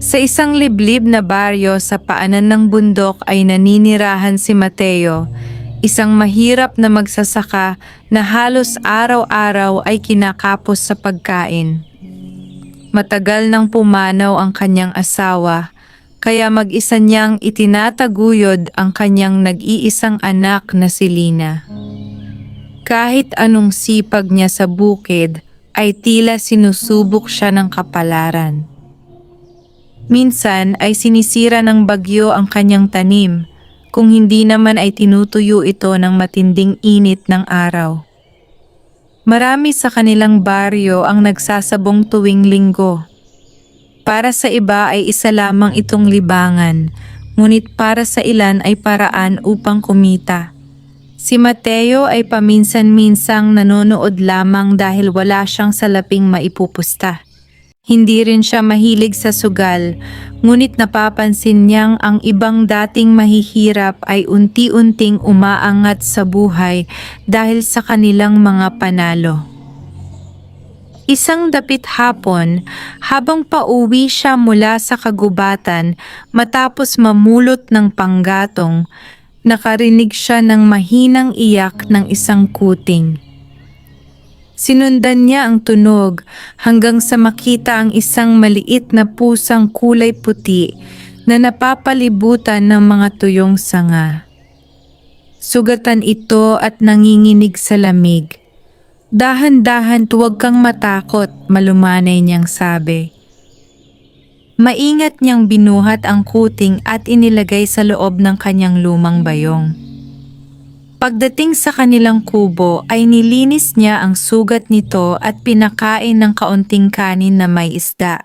Sa isang liblib na baryo sa paanan ng bundok ay naninirahan si Mateo, isang mahirap na magsasaka na halos araw-araw ay kinakapos sa pagkain. Matagal nang pumanaw ang kanyang asawa, kaya mag-isa niyang itinataguyod ang kanyang nag-iisang anak na si Lina. Kahit anong sipag niya sa bukid, ay tila sinusubok siya ng kapalaran. Minsan ay sinisira ng bagyo ang kanyang tanim, kung hindi naman ay tinutuyo ito ng matinding init ng araw. Marami sa kanilang baryo ang nagsasabong tuwing linggo. Para sa iba ay isa lamang itong libangan, ngunit para sa ilan ay paraan upang kumita. Si Mateo ay paminsan-minsang nanonood lamang dahil wala siyang salaping maipupusta. Hindi rin siya mahilig sa sugal, ngunit napapansin niyang ang ibang dating mahihirap ay unti-unting umaangat sa buhay dahil sa kanilang mga panalo. Isang dapit hapon, habang pauwi siya mula sa kagubatan matapos mamulot ng panggatong, nakarinig siya ng mahinang iyak ng isang kuting. Sinundan niya ang tunog hanggang sa makita ang isang maliit na pusang kulay puti na napapalibutan ng mga tuyong sanga. Sugatan ito at nanginginig sa lamig. Dahan-dahan, huwag kang matakot, malumanay niyang sabi. Maingat niyang binuhat ang kuting at inilagay sa loob ng kanyang lumang bayong. Pagdating sa kanilang kubo ay nilinis niya ang sugat nito at pinakain ng kaunting kanin na may isda.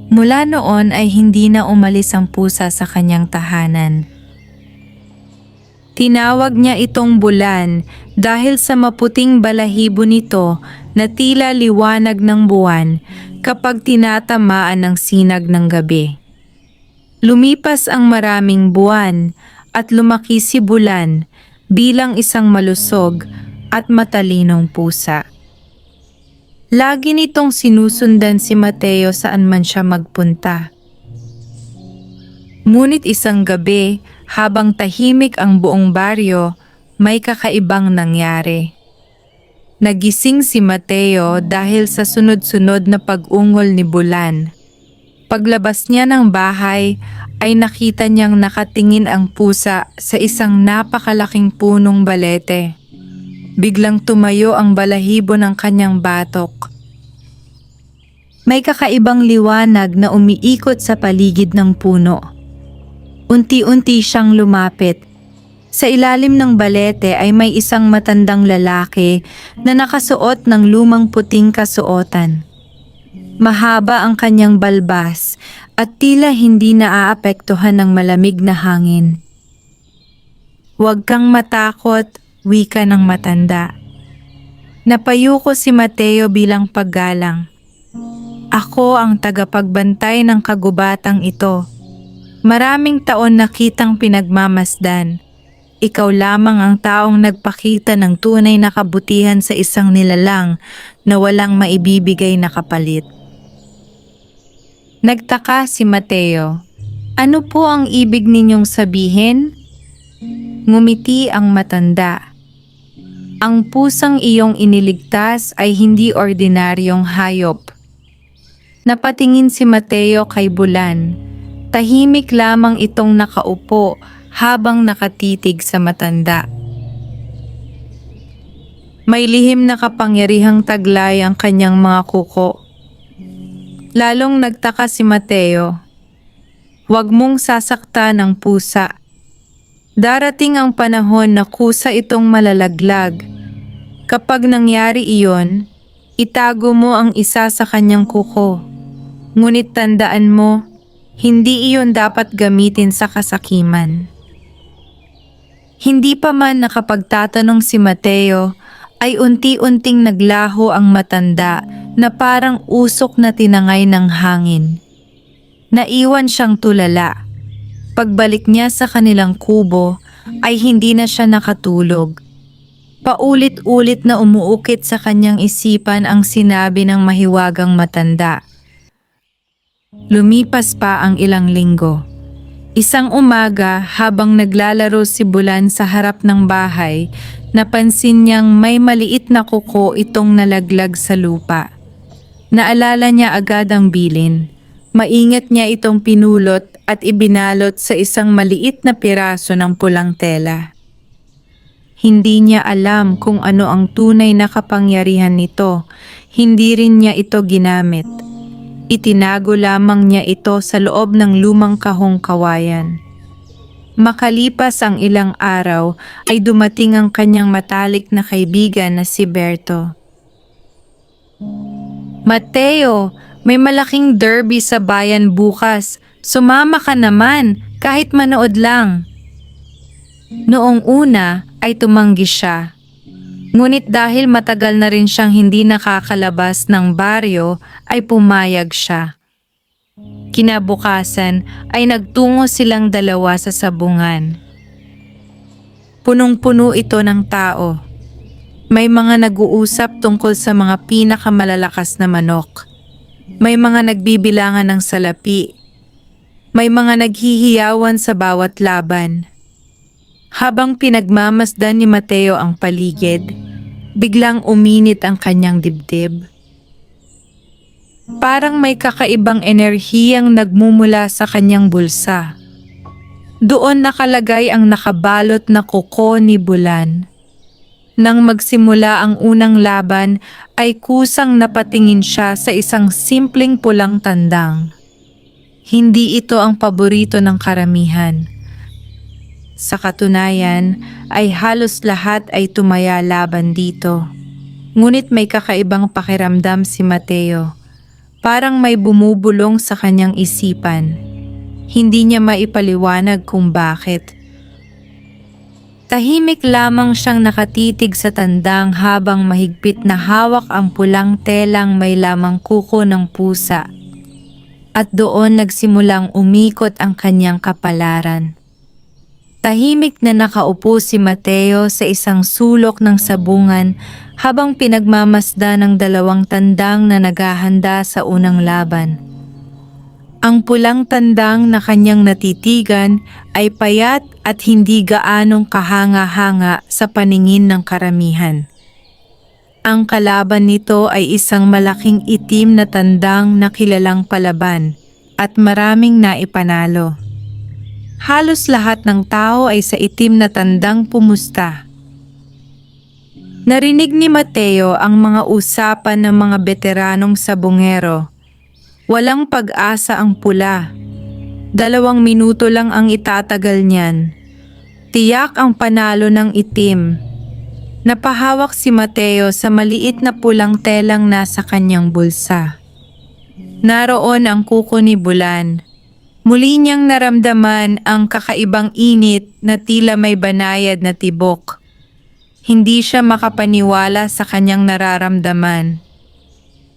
Mula noon ay hindi na umalis ang pusa sa kanyang tahanan. Tinawag niya itong bulan dahil sa maputing balahibo nito na tila liwanag ng buwan kapag tinatamaan ng sinag ng gabi. Lumipas ang maraming buwan at lumaki si Bulan bilang isang malusog at matalinong pusa. Lagi nitong sinusundan si Mateo saan man siya magpunta. Ngunit isang gabi, habang tahimik ang buong baryo, may kakaibang nangyari. Nagising si Mateo dahil sa sunod-sunod na pag-ungol ni Bulan. Paglabas niya ng bahay ay nakita niyang nakatingin ang pusa sa isang napakalaking punong balete. Biglang tumayo ang balahibo ng kanyang batok. May kakaibang liwanag na umiikot sa paligid ng puno. Unti-unti siyang lumapit. Sa ilalim ng balete ay may isang matandang lalaki na nakasuot ng lumang puting kasuotan. Mahaba ang kanyang balbas at tila hindi naaapektuhan ng malamig na hangin. Huwag kang matakot, wika ng matanda. Napayuko si Mateo bilang paggalang. Ako ang tagapagbantay ng kagubatang ito. Maraming taon na kitang pinagmamasdan. Ikaw lamang ang taong nagpakita ng tunay na kabutihan sa isang nilalang na walang maibibigay na kapalit. Nagtaka si Mateo. Ano po ang ibig ninyong sabihin? Ngumiti ang matanda. Ang pusang iyong iniligtas ay hindi ordinaryong hayop. Napatingin si Mateo kay Bulan. Tahimik lamang itong nakaupo habang nakatitig sa matanda. May lihim na kapangyarihang taglay ang kanyang mga kuko. Lalong nagtaka si Mateo. Huwag mong sasaktan ang pusa. Darating ang panahon na kusa itong malalaglag. Kapag nangyari iyon, itago mo ang isa sa kanyang kuko. Ngunit tandaan mo, hindi iyon dapat gamitin sa kasakiman. Hindi pa man nakapagtatanong si Mateo, ay unti-unting naglaho ang matanda na parang usok na tinangay ng hangin. Naiwan siyang tulala. Pagbalik niya sa kanilang kubo ay hindi na siya nakatulog. Paulit-ulit na umuukit sa kanyang isipan ang sinabi ng mahiwagang matanda. Lumipas pa ang ilang linggo. Isang umaga habang naglalaro si Bulan sa harap ng bahay, napansin niyang may maliit na kuko itong nalaglag sa lupa. Naalala niya agad ang bilin. Maingat niya itong pinulot at ibinalot sa isang maliit na piraso ng pulang tela. Hindi niya alam kung ano ang tunay na kapangyarihan nito. Hindi rin niya ito ginamit. Itinago lamang niya ito sa loob ng lumang kahong kawayan. Makalipas ang ilang araw ay dumating ang kanyang matalik na kaibigan na si Berto. "Mateo, may malaking derby sa bayan bukas. Sumama ka naman, kahit manood lang." Noong una ay tumanggi siya. Ngunit dahil matagal na rin siyang hindi nakakalabas ng baryo ay pumayag siya. Kinabukasan ay nagtungo silang dalawa sa sabungan. Punong-puno ito ng tao. May mga nag-uusap tungkol sa mga pinakamalalakas na manok. May mga nagbibilangan ng salapi. May mga naghihiyawan sa bawat laban. Habang pinagmamasdan ni Mateo ang paligid, biglang uminit ang kanyang dibdib. Parang may kakaibang enerhiyang nagmumula sa kanyang bulsa. Doon nakalagay ang nakabalot na kuko ni Bulan. Nang magsimula ang unang laban ay kusang napatingin siya sa isang simpleng pulang tandang. Hindi ito ang paborito ng karamihan. Sa katunayan ay halos lahat ay tumaya laban dito. Ngunit may kakaibang pakiramdam si Mateo. Parang may bumubulong sa kanyang isipan. Hindi niya maipaliwanag kung bakit. Tahimik lamang siyang nakatitig sa tandang habang mahigpit na hawak ang pulang telang may lamang kuko ng pusa. At doon nagsimulang umikot ang kanyang kapalaran. Tahimik na nakaupo si Mateo sa isang sulok ng sabungan habang pinagmamasda ng dalawang tandang na naghahanda sa unang laban. Ang pulang tandang na kanyang natitigan ay payat at hindi gaanong kahanga-hanga sa paningin ng karamihan. Ang kalaban nito ay isang malaking itim na tandang na kilalang palaban at maraming naipanalo. Halos lahat ng tao ay sa itim na tandang pumusta. Narinig ni Mateo ang mga usapan ng mga veteranong sabungero. Walang pag-asa ang pula. 2 minuto lang ang itatagal niyan. Tiyak ang panalo ng itim. Napahawak si Mateo sa maliit na pulang telang nasa kanyang bulsa. Naroon ang kuko ni Bulan. Muli niyang naramdaman ang kakaibang init na tila may banayad na tibok. Hindi siya makapaniwala sa kanyang nararamdaman.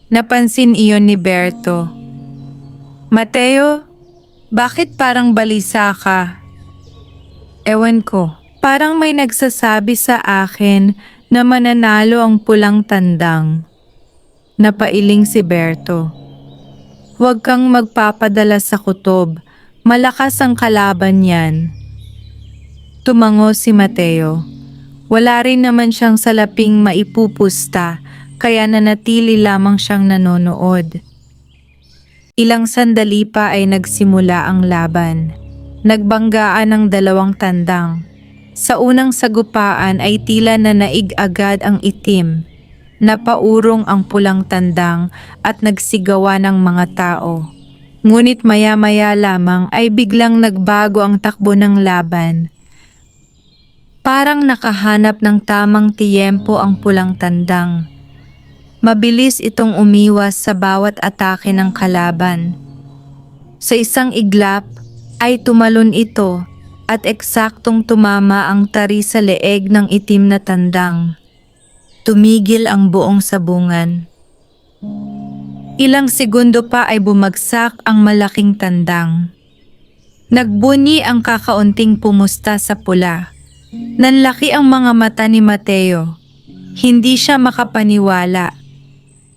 Napansin iyon ni Berto. "Mateo, bakit parang balisa ka?" "Ewan ko, parang may nagsasabi sa akin na mananalo ang pulang tandang." Napailing si Berto. "Huwag kang magpapadala sa kutob. Malakas ang kalaban yan." Tumango si Mateo. Wala rin naman siyang salaping maipupusta, kaya nanatili lamang siyang nanonood. Ilang sandali pa ay nagsimula ang laban. Nagbanggaan ang 2 tandang. Sa unang sagupaan ay tila nanaig agad ang itim. Napaurong ang pulang tandang at nagsigawa ng mga tao. Ngunit maya-maya lamang ay biglang nagbago ang takbo ng laban. Parang nakahanap ng tamang tiyempo ang pulang tandang. Mabilis itong umiwas sa bawat atake ng kalaban. Sa isang iglap ay tumalon ito at eksaktong tumama ang tari sa leeg ng itim na tandang. Tumigil ang buong sabungan. Ilang segundo pa ay bumagsak ang malaking tandang. Nagbunyi ang kakaunting pumusta sa pula. Nanlaki ang mga mata ni Mateo. Hindi siya makapaniwala.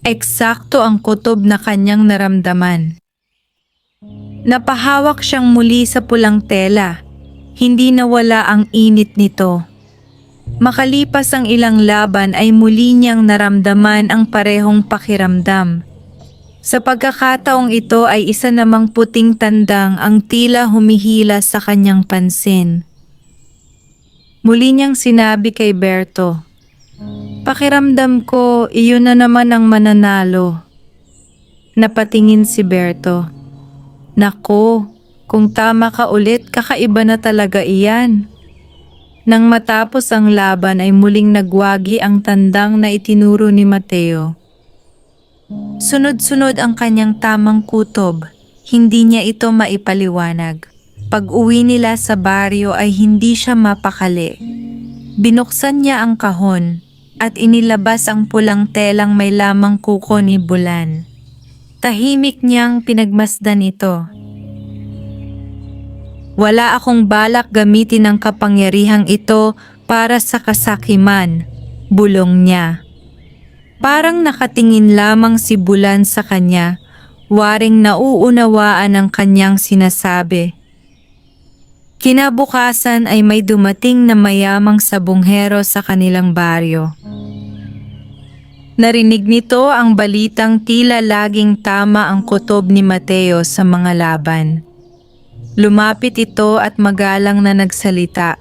Eksakto ang kutob na kanyang naramdaman. Napahawak siyang muli sa pulang tela. Hindi nawala ang init nito. Makalipas ang ilang laban ay muli niyang naramdaman ang parehong pakiramdam. Sa pagkakataong ito ay isa namang puting tandang ang tila humihila sa kanyang pansin. Muli niyang sinabi kay Berto, "Pakiramdam ko, iyon na naman ang mananalo." Napatingin si Berto. "Nako, kung tama ka ulit, kakaiba na talaga iyan." Nang matapos ang laban ay muling nagwagi ang tandang na itinuro ni Mateo. Sunod-sunod ang kanyang tamang kutob, hindi niya ito maipaliwanag. Pag-uwi nila sa baryo ay hindi siya mapakali. Binuksan niya ang kahon at inilabas ang pulang telang may lamang kuko ni Bulan. Tahimik niyang pinagmasdan ito. "Wala akong balak gamitin ang kapangyarihang ito para sa kasakiman," bulong niya. Parang nakatingin lamang si Bulan sa kanya, waring nauunawaan ang kanyang sinasabi. Kinabukasan ay may dumating na mayamang sabunghero sa kanilang baryo. Narinig nito ang balitang tila laging tama ang kutob ni Mateo sa mga laban. Lumapit ito at magalang na nagsalita.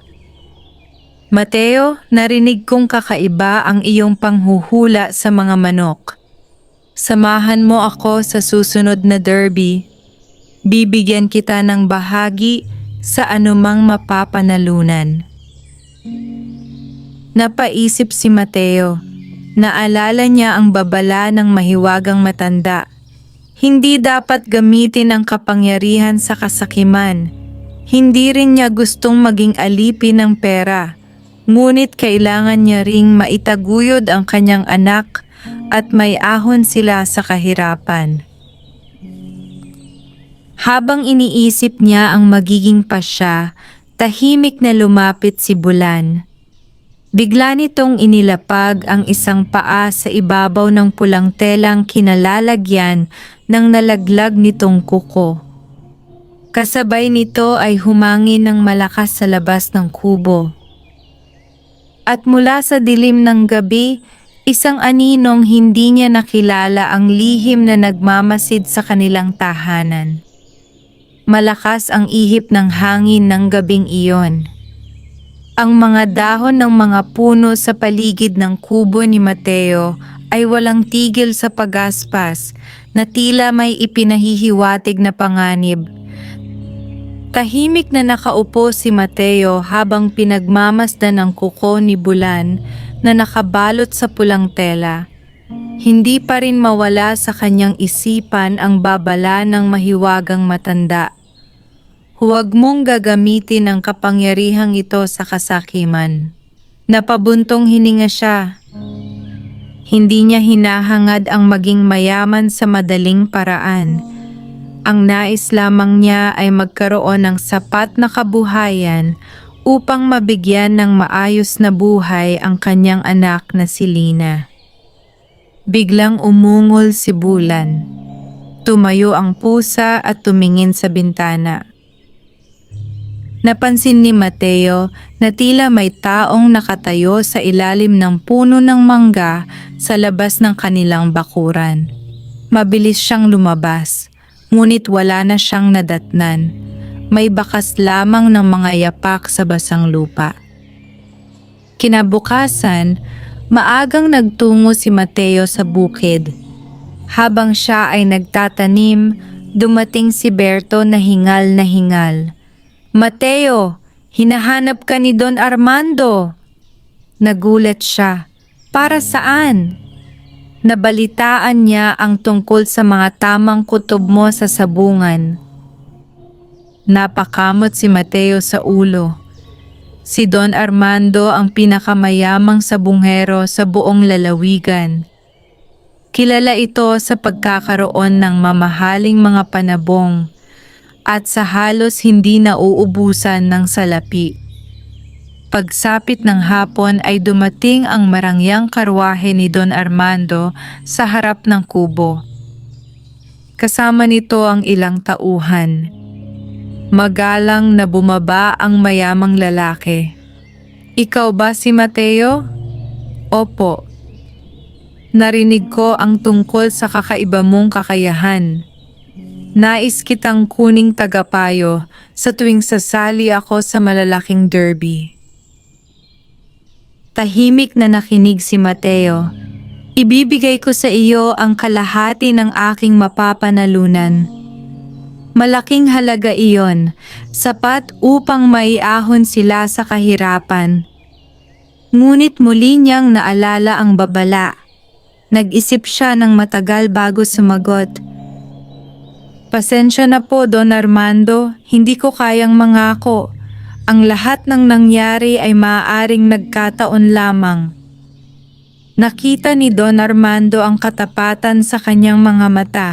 "Mateo, narinig kong kakaiba ang iyong panghuhula sa mga manok. Samahan mo ako sa susunod na derby. Bibigyan kita ng bahagi sa anumang mapapanalunan." Napaisip si Mateo. Naalala niya ang babala ng mahiwagang matanda. Hindi dapat gamitin ang kapangyarihan sa kasakiman. Hindi rin niya gustong maging alipin ng pera. Ngunit kailangan niya ring maitaguyod ang kanyang anak at may ahon sila sa kahirapan. Habang iniisip niya ang magiging pasya, tahimik na lumapit si Bulan. Bigla nitong inilapag ang isang paa sa ibabaw ng pulang telang kinalalagyan ng nalaglag nitong kuko. Kasabay nito ay humangin ng malakas sa labas ng kubo. At mula sa dilim ng gabi, isang aninong hindi niya nakilala ang lihim na nagmamasid sa kanilang tahanan. Malakas ang ihip ng hangin ng gabing iyon. Ang mga dahon ng mga puno sa paligid ng kubo ni Mateo ay walang tigil sa pagaspas na tila may ipinahihiwatig na panganib. Tahimik na nakaupo si Mateo habang pinagmamasdan ang kuko ni Bulan na nakabalot sa pulang tela. Hindi pa rin mawala sa kanyang isipan ang babala ng mahiwagang matanda. "Huwag mong gagamitin ang kapangyarihang ito sa kasakiman." Napabuntong hininga siya. Hindi niya hinahangad ang maging mayaman sa madaling paraan. Ang nais lamang niya ay magkaroon ng sapat na kabuhayan upang mabigyan ng maayos na buhay ang kanyang anak na si Lina. Biglang umungol si Bulan. Tumayo ang pusa at tumingin sa bintana. Napansin ni Mateo na tila may taong nakatayo sa ilalim ng puno ng mangga sa labas ng kanilang bakuran. Mabilis siyang lumabas, ngunit wala na siyang nadatnan. May bakas lamang ng mga yapak sa basang lupa. Kinabukasan, maagang nagtungo si Mateo sa bukid. Habang siya ay nagtatanim, dumating si Berto na hingal na hingal. "Mateo, hinahanap ka ni Don Armando." Nagulat siya. "Para saan?" Nabalitaan niya ang tungkol sa mga tamang kutob mo sa sabungan. Napakamot si Mateo sa ulo. Si Don Armando ang pinakamayamang sabunghero sa buong lalawigan. Kilala ito sa pagkakaroon ng mamahaling mga panabong at sa halos hindi nauubusan ng salapi. Pagsapit ng hapon ay dumating ang marangyang karwahe ni Don Armando sa harap ng kubo. Kasama nito ang ilang tauhan. Magalang na bumaba ang mayamang lalaki. Ikaw ba si Mateo? Opo. Narinig ko ang tungkol sa kakaiba mong kakayahan. Nais kitang kuning tagapayo sa tuwing sasali ako sa malalaking derby. Tahimik na nakinig si Mateo. Ibibigay ko sa iyo ang kalahati ng aking mapapanalunan. Malaking halaga iyon, sapat upang maiahon sila sa kahirapan. Ngunit muli niyang naalala ang babala. Nag-isip siya ng matagal bago sumagot. Pasensya na po, Don Armando, hindi ko kayang mangako. Ang lahat ng nangyari ay maaaring nagkataon lamang. Nakita ni Don Armando ang katapatan sa kanyang mga mata.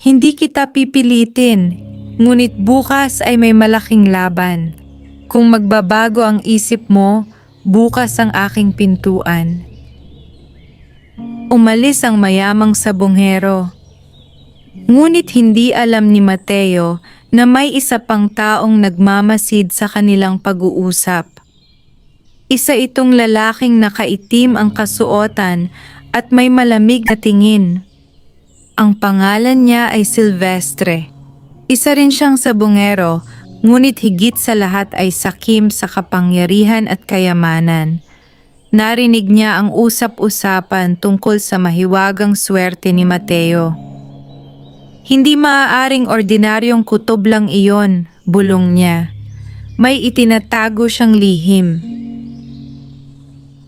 Hindi kita pipilitin, ngunit bukas ay may malaking laban. Kung magbabago ang isip mo, bukas ang aking pintuan. Umalis ang mayamang sabonghero. Ngunit hindi alam ni Mateo na may isa pang taong nagmamasid sa kanilang pag-uusap. Isa itong lalaking nakaitim ang kasuotan at may malamig na tingin. Ang pangalan niya ay Silvestre. Isa rin siyang sabongero, ngunit higit sa lahat ay sakim sa kapangyarihan at kayamanan. Narinig niya ang usap-usapan tungkol sa mahiwagang swerte ni Mateo. Hindi maaaring ordinaryong kutob lang iyon, bulong niya. May itinatago siyang lihim.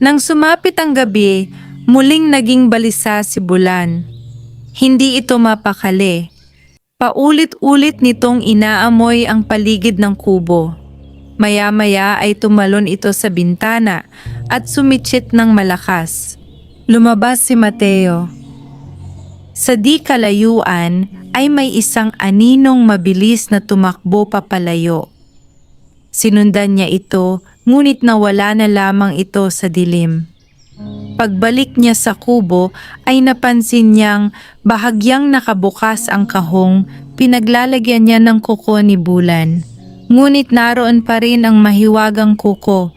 Nang sumapit ang gabi, muling naging balisa si Bulan. Hindi ito mapakali. Paulit-ulit nitong inaamoy ang paligid ng kubo. Maya-maya ay tumalon ito sa bintana at sumitsit ng malakas. Lumabas si Mateo. Sa di kalayuan ay may isang aninong mabilis na tumakbo papalayo. Sinundan niya ito, ngunit nawala na lamang ito sa dilim. Pagbalik niya sa kubo ay napansin niyang bahagyang nakabukas ang kahong, pinaglalagyan niya ng kuko ni Bulan. Ngunit naroon pa rin ang mahiwagang kuko.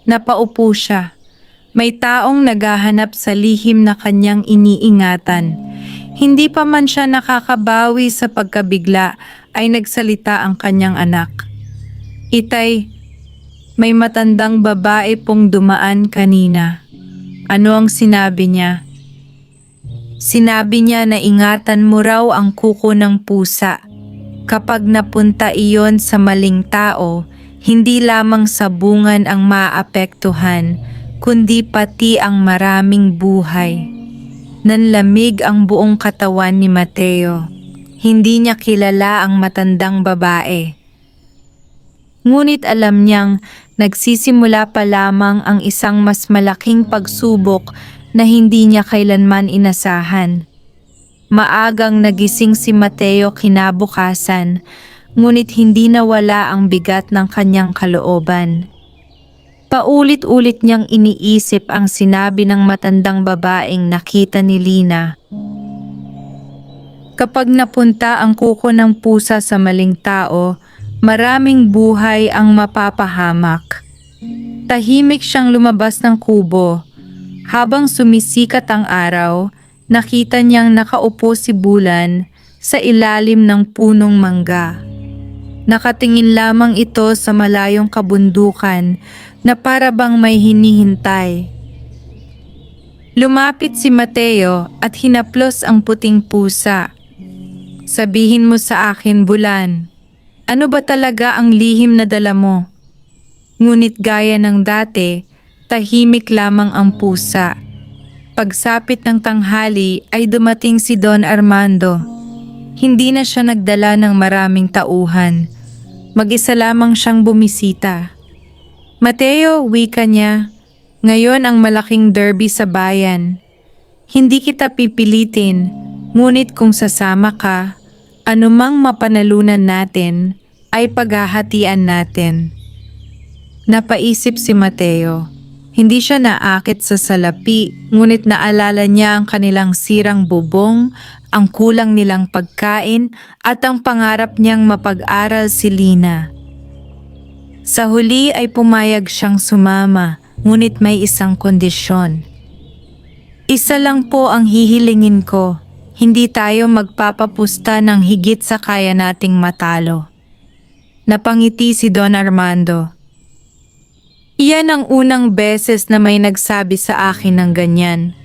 Napaupo siya. May taong naghahanap sa lihim na kanyang iniingatan. Hindi pa man siya nakakabawi sa pagkabigla ay nagsalita ang kanyang anak. Itay, may matandang babae pong dumaan kanina. Ano ang sinabi niya? Sinabi niya na ingatan mo raw ang kuko ng pusa. Kapag napunta iyon sa maling tao, hindi lamang sabungan ang maapektuhan, kundi pati ang maraming buhay. Nanlamig ang buong katawan ni Mateo. Hindi niya kilala ang matandang babae. Ngunit alam niyang nagsisimula pa lamang ang isang mas malaking pagsubok na hindi niya kailanman inasahan. Maagang nagising si Mateo kinabukasan, ngunit hindi nawala ang bigat ng kanyang kalooban. Paulit-ulit niyang iniisip ang sinabi ng matandang babaeng nakita ni Lina. Kapag napunta ang kuko ng pusa sa maling tao, maraming buhay ang mapapahamak. Tahimik siyang lumabas ng kubo. Habang sumisikat ang araw, nakita niyang nakaupo si Bulan sa ilalim ng punong mangga. Nakatingin lamang ito sa malayong kabundukan na para bang may hinihintay. Lumapit si Mateo at hinaplos ang puting pusa. Sabihin mo sa akin, Bulan, ano ba talaga ang lihim na dala mo? Ngunit gaya ng dati, tahimik lamang ang pusa. Pagsapit ng tanghali ay dumating si Don Armando. Hindi na siya nagdala ng maraming tauhan. Mag-isa lamang siyang bumisita. Mateo, wika niya, ngayon ang malaking derby sa bayan. Hindi kita pipilitin, ngunit kung sasama ka, anumang mapanalunan natin ay paghahatian natin. Napaisip si Mateo. Hindi siya naakit sa salapi, ngunit naalala niya ang kanilang sirang bubong, ang kulang nilang pagkain, at ang pangarap niyang mapag-aral si Lina. Sa huli ay pumayag siyang sumama, ngunit may isang kondisyon. Isa lang po ang hihilingin ko, hindi tayo magpapapusta ng higit sa kaya nating matalo. Napangiti si Don Armando. Iyan ang unang beses na may nagsabi sa akin ng ganyan.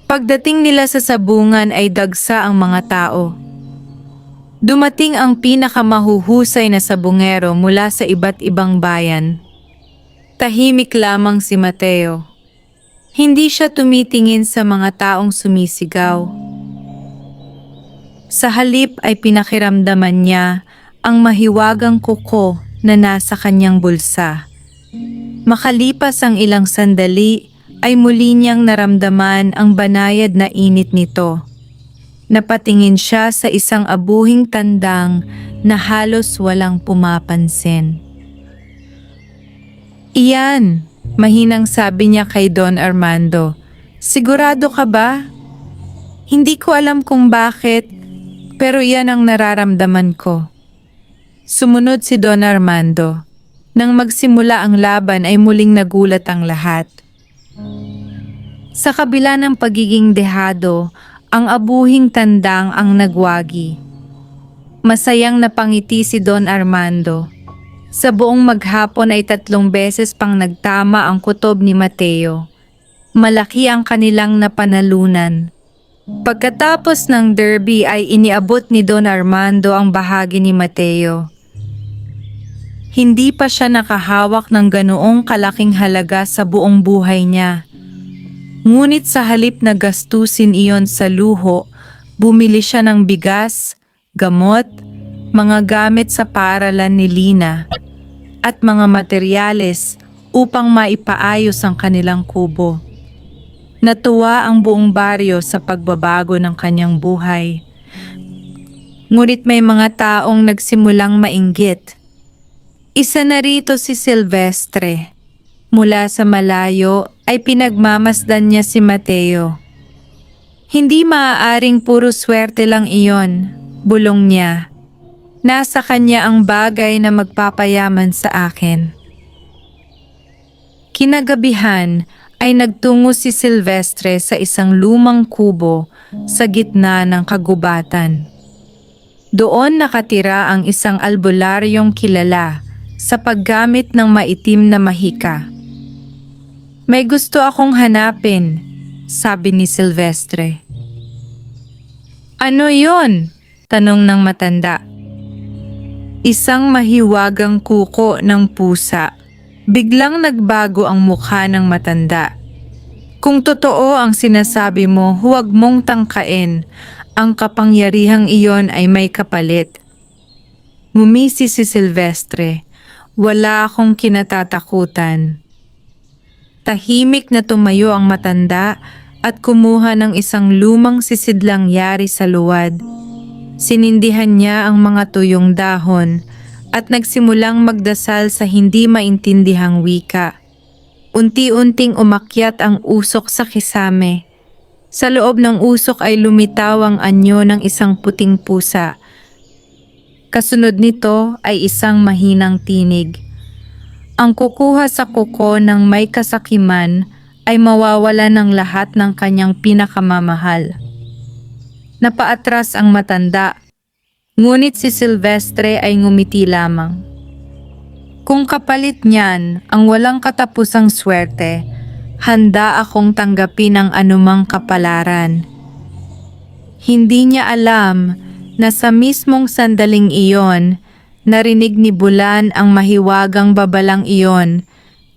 Pagdating nila sa sabungan ay dagsa ang mga tao. Dumating ang pinakamahuhusay na sabungero mula sa iba't ibang bayan. Tahimik lamang si Mateo. Hindi siya tumitingin sa mga taong sumisigaw. Sa halip ay pinakiramdaman niya ang mahiwagang kuko na nasa kanyang bulsa. Makalipas ang ilang sandali ay muli niyang naramdaman ang banayad na init nito. Napatingin siya sa isang abuhing tandang na halos walang pumapansin. Iyan, mahinang sabi niya kay Don Armando. Sigurado ka ba? Hindi ko alam kung bakit, pero iyan ang nararamdaman ko. Sumunod si Don Armando. Nang magsimula ang laban ay muling nagulat ang lahat. Sa kabila ng pagiging dehado, ang abuhing tandang ang nagwagi. Masayang napangiti si Don Armando. Sa buong maghapon ay 3 beses pang nagtama ang kutob ni Mateo. Malaki ang kanilang napanalunan. Pagkatapos ng derby ay iniabot ni Don Armando ang bahagi ni Mateo. Hindi pa siya nakahawak ng ganoong kalaking halaga sa buong buhay niya. Ngunit sa halip na gastusin iyon sa luho, bumili siya ng bigas, gamot, mga gamit sa paaralan ni Lina, at mga materyales upang maipaayos ang kanilang kubo. Natuwa ang buong baryo sa pagbabago ng kanyang buhay. Ngunit may mga taong nagsimulang mainggit. Isa na rito si Silvestre. Mula sa malayo ay pinagmamasdan niya si Mateo. Hindi maaaring puro swerte lang iyon, bulong niya. Nasa kanya ang bagay na magpapayaman sa akin. Kinagabihan ay nagtungo si Silvestre sa isang lumang kubo sa gitna ng kagubatan. Doon nakatira ang isang albularyong kilala sa paggamit ng maitim na mahika. May gusto akong hanapin, sabi ni Silvestre. Ano yon? Tanong ng matanda. Isang mahiwagang kuko ng pusa. Biglang nagbago ang mukha ng matanda. Kung totoo ang sinasabi mo, huwag mong tangkain. Ang kapangyarihang iyon ay may kapalit. Ngumisi si Silvestre. Wala akong kinatatakutan. Tahimik na tumayo ang matanda at kumuha ng isang lumang sisidlang yari sa luwad. Sinindihan niya ang mga tuyong dahon at nagsimulang magdasal sa hindi maintindihang wika. Unti-unting umakyat ang usok sa kisame. Sa loob ng usok ay lumitaw ang anyo ng isang puting pusa. Kasunod nito ay isang mahinang tinig. Ang kukuha sa kuko ng may kasakiman ay mawawala ng lahat ng kanyang pinakamamahal. Napaatras ang matanda, ngunit si Silvestre ay ngumiti lamang. Kung kapalit niyan ang walang katapusang swerte, handa akong tanggapin ang anumang kapalaran. Hindi niya alam na sa mismong sandaling iyon, narinig ni Bulan ang mahiwagang babalang iyon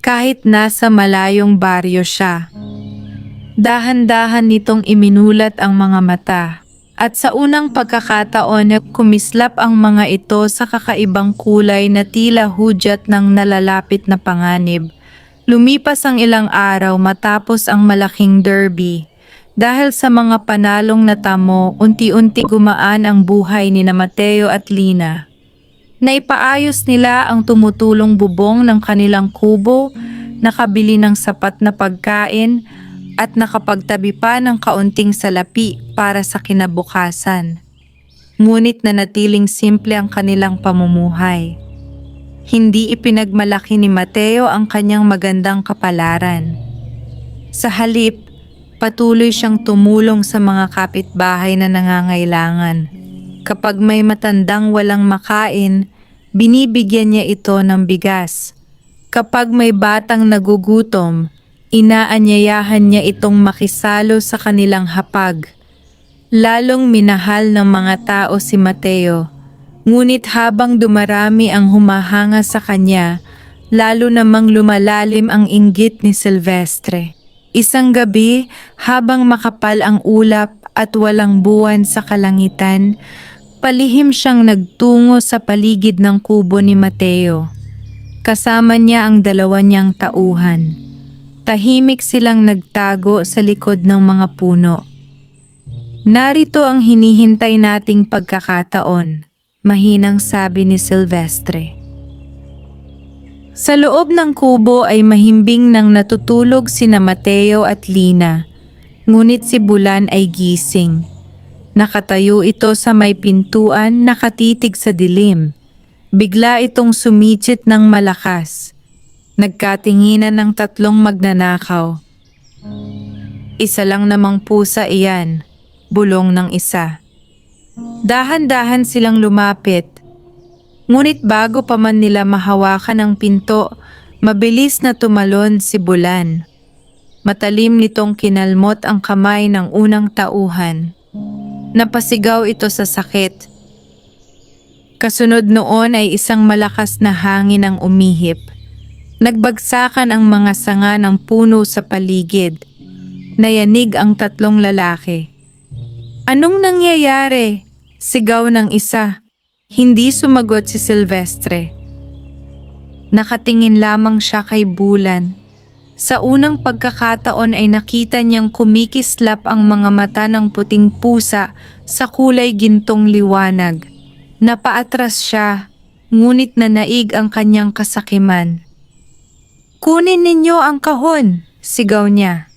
kahit nasa malayong baryo siya. Dahan-dahan nitong iminulat ang mga mata at sa unang pagkakataon kumislap ang mga ito sa kakaibang kulay na tila hudyat ng nalalapit na panganib. Lumipas ang ilang araw matapos ang malaking derby. Dahil sa mga panalong natamo, unti-unti gumaan ang buhay ni Mateo at Lina. Naipaayos nila ang tumutulong bubong ng kanilang kubo, nakabili ng sapat na pagkain, at nakapagtabi pa ng kaunting salapi para sa kinabukasan. Ngunit nanatiling simple ang kanilang pamumuhay. Hindi ipinagmalaki ni Mateo ang kanyang magandang kapalaran. Sa halip, patuloy siyang tumulong sa mga kapitbahay na nangangailangan. Kapag may matandang walang makain, binibigyan niya ito ng bigas. Kapag may batang nagugutom, inaanyayahan niya itong makisalo sa kanilang hapag. Lalong minahal ng mga tao si Mateo, ngunit habang dumarami ang humahanga sa kanya, lalo namang lumalalim ang inggit ni Silvestre. Isang gabi, habang makapal ang ulap at walang buwan sa kalangitan, palihim siyang nagtungo sa paligid ng kubo ni Mateo. Kasama niya ang dalawa niyang tauhan. Tahimik silang nagtago sa likod ng mga puno. Narito ang hinihintay nating pagkakataon, mahinang sabi ni Silvestre. Sa loob ng kubo ay mahimbing nang natutulog sina Mateo at Lina, ngunit si Bulan ay gising. Nakatayo ito sa may pintuan, nakatitig sa dilim. Bigla itong sumidsit ng malakas. Nagkatinginan ng tatlong magnanakaw. Isa lang namang pusa iyan, bulong ng isa. Dahan-dahan silang lumapit. Ngunit bago pa man nila mahawakan ang pinto, mabilis na tumalon si Bulan. Matalim nitong kinalmot ang kamay ng unang tauhan. Napasigaw ito sa sakit. Kasunod noon ay isang malakas na hangin ang umihip. Nagbagsakan ang mga sanga ng puno sa paligid. Nayanig ang tatlong lalaki. "Anong nangyayari?" Sigaw ng isa. Hindi sumagot si Silvestre. Nakatingin lamang siya kay Bulan. Sa unang pagkakataon ay nakita niyang kumikislap ang mga mata ng puting pusa sa kulay gintong liwanag. Napaatras siya, ngunit nanaig ang kanyang kasakiman. "Kunin ninyo ang kahon!" sigaw niya.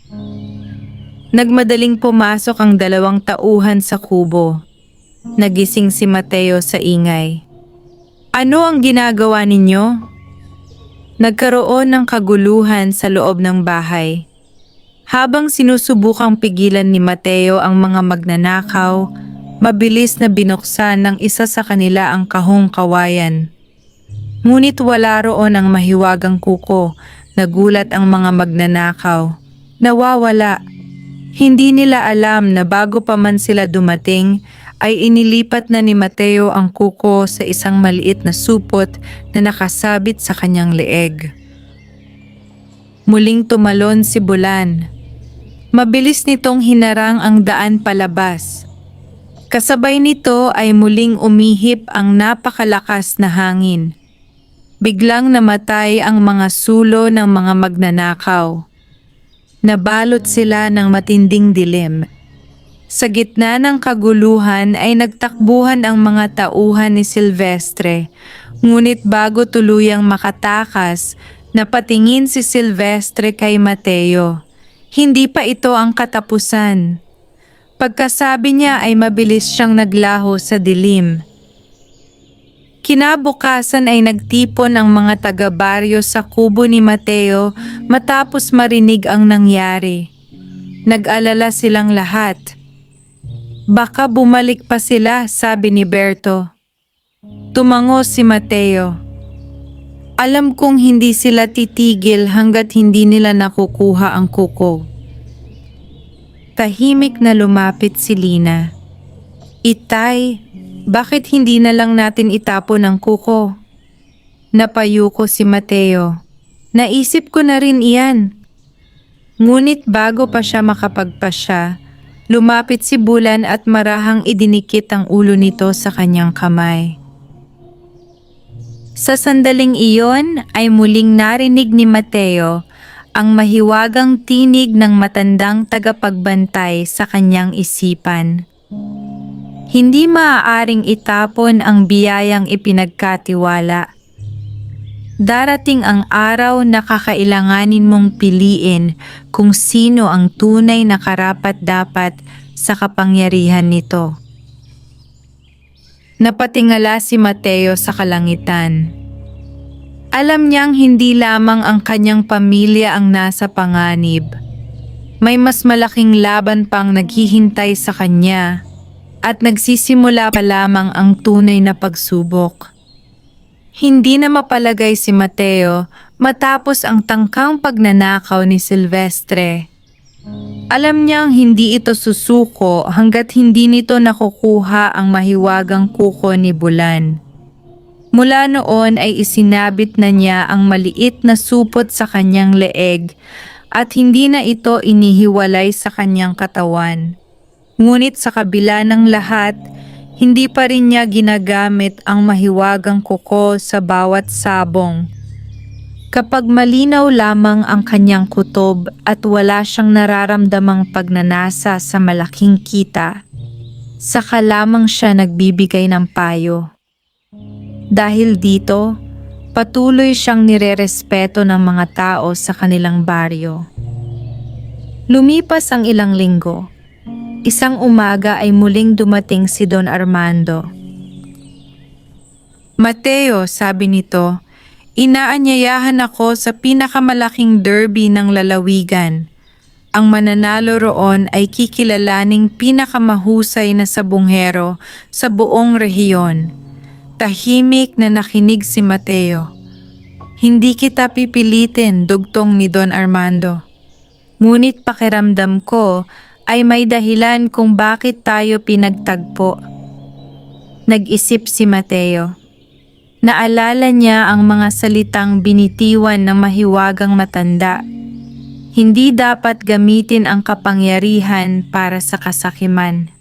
Nagmadaling pumasok ang dalawang tauhan sa kubo. Nagising si Mateo sa ingay. "Ano ang ginagawa ninyo?" Nagkaroon ng kaguluhan sa loob ng bahay. Habang sinusubukang pigilan ni Mateo ang mga magnanakaw, mabilis na binuksan ng isa sa kanila ang kahong kawayan. Ngunit wala roon ang mahiwagang kuko. Nagulat ang mga magnanakaw. Nawawala. Hindi nila alam na bago pa man sila dumating, ay inilipat na ni Mateo ang kuko sa isang maliit na supot na nakasabit sa kanyang leeg. Muling tumalon si Bulan. Mabilis nitong hinarang ang daan palabas. Kasabay nito ay muling umihip ang napakalakas na hangin. Biglang namatay ang mga sulo ng mga magnanakaw. Nabalot sila ng matinding dilim. Sa gitna ng kaguluhan ay nagtakbuhan ang mga tauhan ni Silvestre, ngunit bago tuluyang makatakas, napatingin si Silvestre kay Mateo. Hindi pa ito ang katapusan. Pagkasabi niya ay mabilis siyang naglaho sa dilim. Kinabukasan ay nagtipon ang mga taga-baryo sa kubo ni Mateo matapos marinig ang nangyari. Nag-alala silang lahat. "Baka bumalik pa sila," sabi ni Berto. Tumango si Mateo. "Alam kong hindi sila titigil hanggat hindi nila nakukuha ang kuko." Tahimik na lumapit si Lina. "Itay, bakit hindi na lang natin itapon ang kuko?" Napayuko si Mateo. "Naisip ko na rin iyan." Ngunit bago pa siya makapagpasya, lumapit si Bulan at marahang idinikit ang ulo nito sa kanyang kamay. Sa sandaling iyon ay muling narinig ni Mateo ang mahiwagang tinig ng matandang tagapagbantay sa kanyang isipan. Hindi maaaring itapon ang biyayang ipinagkatiwala. Darating ang araw na kakailanganin mong piliin kung sino ang tunay na karapat-dapat sa kapangyarihan nito. Napatingala si Mateo sa kalangitan. Alam niyang hindi lamang ang kanyang pamilya ang nasa panganib. May mas malaking laban pang naghihintay sa kanya at nagsisimula pa lamang ang tunay na pagsubok. Hindi na mapalagay si Mateo matapos ang tangkang pagnanakaw ni Silvestre. Alam niyang hindi ito susuko hanggat hindi nito nakukuha ang mahiwagang kuko ni Bulan. Mula noon ay isinabit na niya ang maliit na supot sa kanyang leeg at hindi na ito inihiwalay sa kanyang katawan. Ngunit sa kabila ng lahat, hindi pa rin niya ginagamit ang mahiwagang kuko sa bawat sabong. Kapag malinaw lamang ang kanyang kutob at wala siyang nararamdamang pagnanasa sa malaking kita, saka lamang siya nagbibigay ng payo. Dahil dito, patuloy siyang nirerespeto ng mga tao sa kanilang baryo. Lumipas ang ilang linggo. Isang umaga ay muling dumating si Don Armando. "Mateo," sabi nito, "inaanyayahan ako sa pinakamalaking derby ng lalawigan. Ang mananalo roon ay kikilalaning pinakamahusay na sabunghero sa buong rehiyon." Tahimik na nakinig si Mateo. "Hindi kita pipilitin," dugtong ni Don Armando. "Ngunit pakiramdam ko ay may dahilan kung bakit tayo pinagtagpo." Nag-isip si Mateo. Naalala niya ang mga salitang binitiwan ng mahiwagang matanda. Hindi dapat gamitin ang kapangyarihan para sa kasakiman.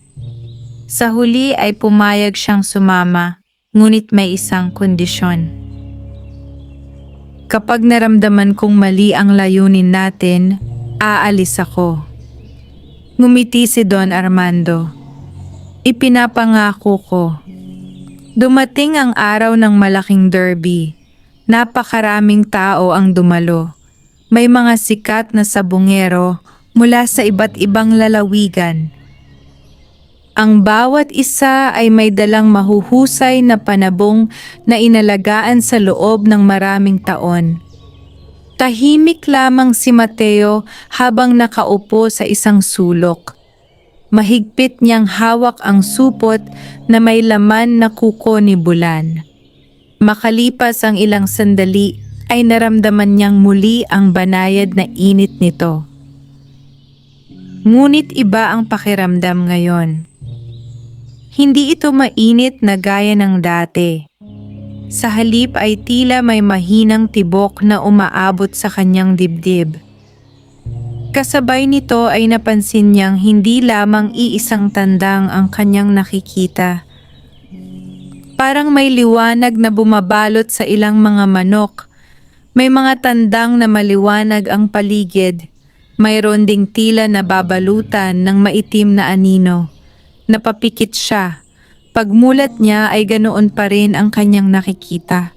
Sa huli ay pumayag siyang sumama, ngunit may isang kondisyon. "Kapag naramdaman kong mali ang layunin natin, aalis ako." Ngumiti si Don Armando. "Ipinapangako ko." Dumating ang araw ng malaking derby. Napakaraming tao ang dumalo. May mga sikat na sabungero mula sa iba't ibang lalawigan. Ang bawat isa ay may dalang mahuhusay na panabong na inalagaan sa loob ng maraming taon. Tahimik lamang si Mateo habang nakaupo sa isang sulok. Mahigpit niyang hawak ang supot na may laman na kuko ni Bulan. Makalipas ang ilang sandali ay naramdaman niyang muli ang banayad na init nito. Ngunit iba ang pakiramdam ngayon. Hindi ito mainit na gaya ng dati. Sa halip ay tila may mahinang tibok na umaabot sa kanyang dibdib. Kasabay nito ay napansin niyang hindi lamang iisang tandang ang kanyang nakikita. Parang may liwanag na bumabalot sa ilang mga manok. May mga tandang na maliwanag ang paligid. Mayroon ding tila na babalutan ng maitim na anino. Napapikit siya. Pagmulat niya ay ganoon pa rin ang kanyang nakikita.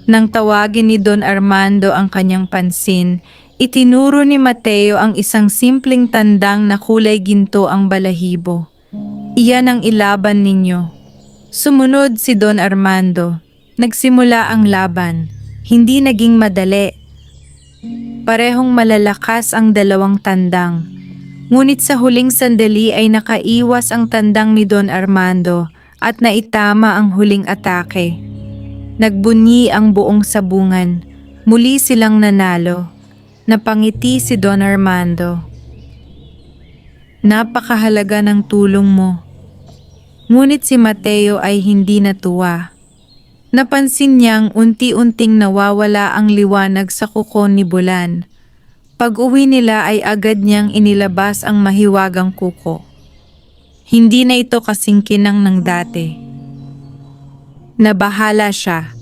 Nang tawagin ni Don Armando ang kanyang pansin, itinuro ni Mateo ang isang simpleng tandang na kulay ginto ang balahibo. "Iyan ang ilaban ninyo." Sumunod si Don Armando. Nagsimula ang laban. Hindi naging madali. Parehong malalakas ang dalawang tandang. Ngunit sa huling sandali ay nakaiwas ang tandang ni Don Armando at naitama ang huling atake. Nagbunyi ang buong sabungan. Muli silang nanalo. Napangiti si Don Armando. "Napakahalaga ng tulong mo." Ngunit si Mateo ay hindi natuwa. Napansin niyang unti-unting nawawala ang liwanag sa kuko ni Bulan. Pag-uwi nila ay agad niyang inilabas ang mahiwagang kuko. Hindi na ito kasing kinang ng dati. Nabahala siya.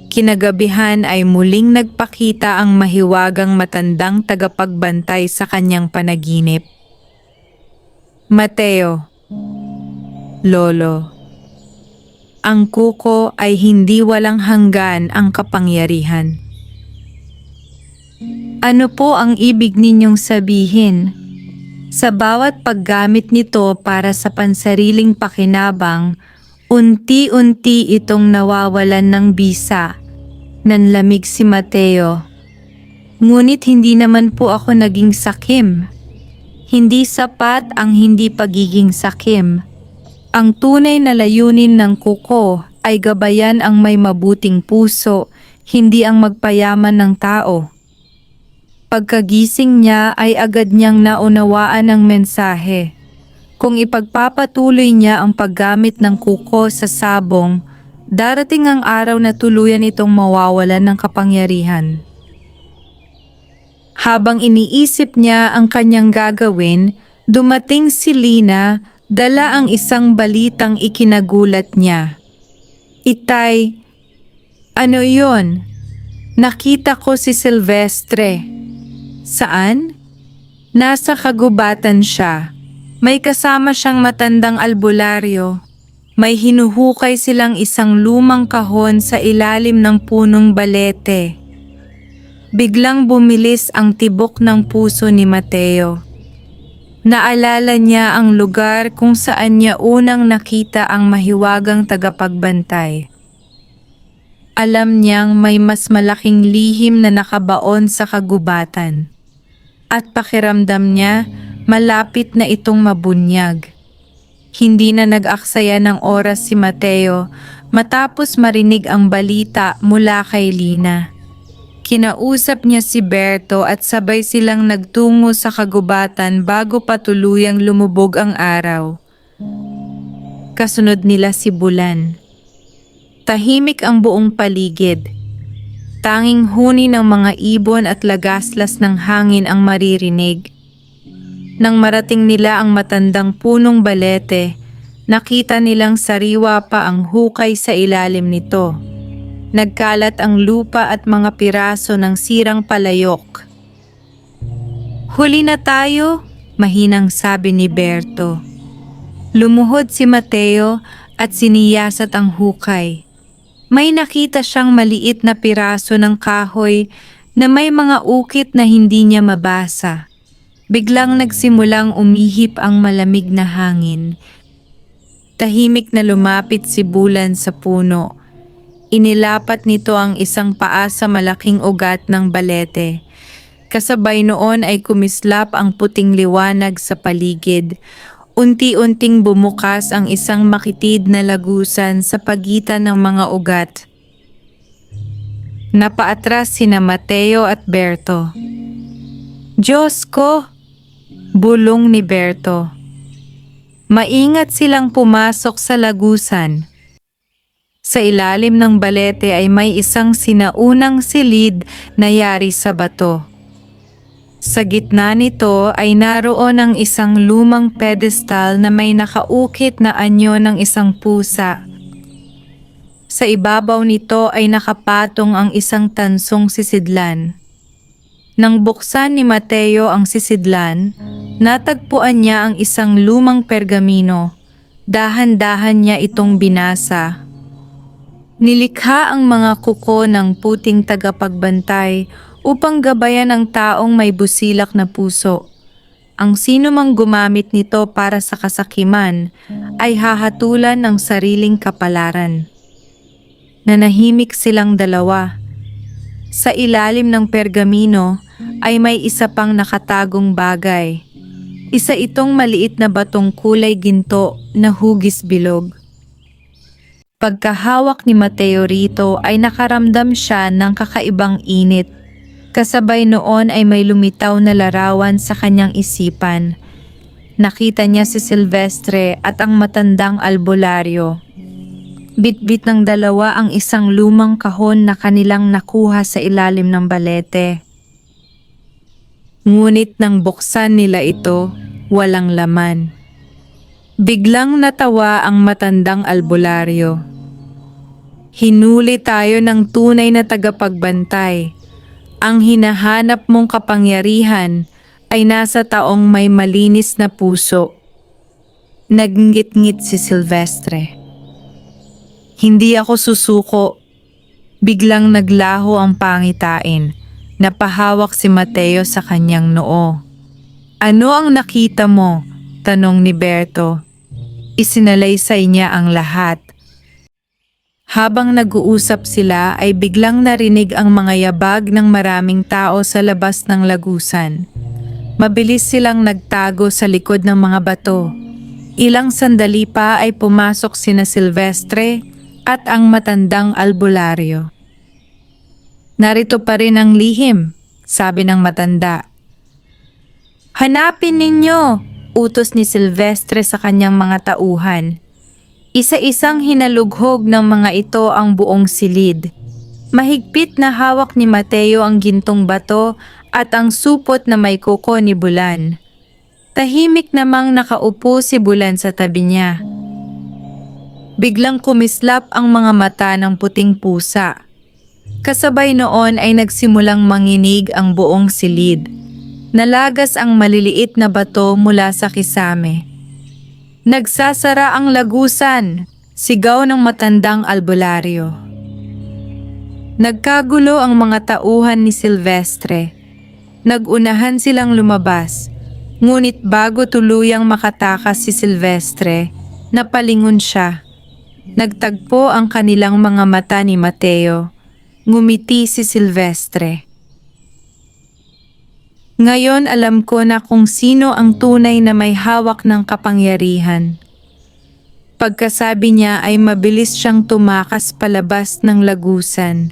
Kinagabihan ay muling nagpakita ang mahiwagang matandang tagapagbantay sa kanyang panaginip. "Mateo, Lolo, Ang kuko ay hindi walang hanggan ang kapangyarihan. Ano po ang ibig ninyong sabihin? Sa bawat paggamit nito para sa pansariling pakinabang, unti-unti itong nawawalan ng bisa. Nanlamig si Mateo. Ngunit hindi naman po ako naging sakim. Hindi sapat ang hindi pagiging sakim. Ang tunay na layunin ng kuko ay gabayan ang may mabuting puso, hindi ang magpayaman ng tao. Pagkagising niya ay agad niyang naunawaan ang mensahe. Kung ipagpapatuloy niya ang paggamit ng kuko sa sabong, darating ang araw na tuluyan itong mawawalan ng kapangyarihan. Habang iniisip niya ang kanyang gagawin, dumating si Lina, dala ang isang balitang ikinagulat niya. Itay, ano yon? Nakita ko si Silvestre. Saan? Nasa kagubatan siya. May kasama siyang matandang albularyo. May hinuhukay silang isang lumang kahon sa ilalim ng punong balete. Biglang bumilis ang tibok ng puso ni Mateo. Naalala niya ang lugar kung saan niya unang nakita ang mahiwagang tagapagbantay. Alam niyang may mas malaking lihim na nakabaon sa kagubatan. At pakiramdam niya, malapit na itong mabunyag. Hindi na nag-aksaya ng oras si Mateo matapos marinig ang balita mula kay Lina. Kinausap niya si Berto at sabay silang nagtungo sa kagubatan bago pa tuluyang lumubog ang araw. Kasunod nila si Bulan. Tahimik ang buong paligid. Tanging huni ng mga ibon at lagaslas ng hangin ang maririnig. Nang marating nila ang matandang punong balete, nakita nilang sariwa pa ang hukay sa ilalim nito. Nagkalat ang lupa at mga piraso ng sirang palayok. Huli na tayo, mahinang sabi ni Berto. Lumuhod si Mateo at siniyasat ang hukay. May nakita siyang maliit na piraso ng kahoy na may mga ukit na hindi niya mabasa. Biglang nagsimulang umihip ang malamig na hangin. Tahimik na lumapit si Bulan sa puno. Inilapat nito ang isang paa sa malaking ugat ng balete. Kasabay noon ay kumislap ang puting liwanag sa paligid. Unti-unting bumukas ang isang makitid na lagusan sa pagitan ng mga ugat. Napaatras sina Mateo at Berto. Diyos ko! Bulong ni Berto. Maingat silang pumasok sa lagusan. Sa ilalim ng balete ay may isang sinaunang silid na yari sa bato. Sa gitna nito ay naroon ang isang lumang pedestal na may nakaukit na anyo ng isang pusa. Sa ibabaw nito ay nakapatong ang isang tansong sisidlan. Nang buksan ni Mateo ang sisidlan, natagpuan niya ang isang lumang pergamino. Dahan-dahan niya itong binasa. Nilikha ang mga kuko ng puting tagapagbantay upang gabayan ang taong may busilak na puso. Ang sino mang gumamit nito para sa kasakiman ay hahatulan ng sariling kapalaran. Nanahimik silang dalawa. Sa ilalim ng pergamino ay may isa pang nakatagong bagay. Isa itong maliit na batong kulay ginto na hugis bilog. Pagkahawak ni Mateo rito ay nakaramdam siya ng kakaibang init. Kasabay noon ay may lumitaw na larawan sa kanyang isipan. Nakita niya si Silvestre at ang matandang albularyo. Bitbit ng dalawa ang isang lumang kahon na kanilang nakuha sa ilalim ng balete. Ngunit nang buksan nila ito, walang laman. Biglang natawa ang matandang albularyo. Hinuli tayo ng tunay na tagapagbantay. Ang hinahanap mong kapangyarihan ay nasa taong may malinis na puso. Nagnggit-ngit si Silvestre. Hindi ako susuko. Biglang naglaho ang pangitain. Napahawak si Mateo sa kanyang noo. Ano ang nakita mo? Tanong ni Berto. Isinalaysay niya ang lahat. Habang nag-uusap sila ay biglang narinig ang mga yabag ng maraming tao sa labas ng lagusan. Mabilis silang nagtago sa likod ng mga bato. Ilang sandali pa ay pumasok sina Silvestre at ang matandang albularyo. Narito pa rin ang lihim, sabi ng matanda. Hanapin ninyo, utos ni Silvestre sa kanyang mga tauhan. Isa-isang hinalughog ng mga ito ang buong silid. Mahigpit na hawak ni Mateo ang gintong bato at ang supot na may kuko ni Bulan. Tahimik namang nakaupo si Bulan sa tabi niya. Biglang kumislap ang mga mata ng puting pusa. Kasabay noon ay nagsimulang manginig ang buong silid. Nalagas ang maliliit na bato mula sa kisame. Nagsasara ang lagusan, sigaw ng matandang albularyo. Nagkagulo ang mga tauhan ni Silvestre. Nagunahan silang lumabas, ngunit bago tuluyang makatakas si Silvestre, napalingon siya. Nagtagpo ang kanilang mga mata ni Mateo. Ngumiti si Silvestre. Ngayon alam ko na kung sino ang tunay na may hawak ng kapangyarihan. Pagkasabi niya ay mabilis siyang tumakas palabas ng lagusan.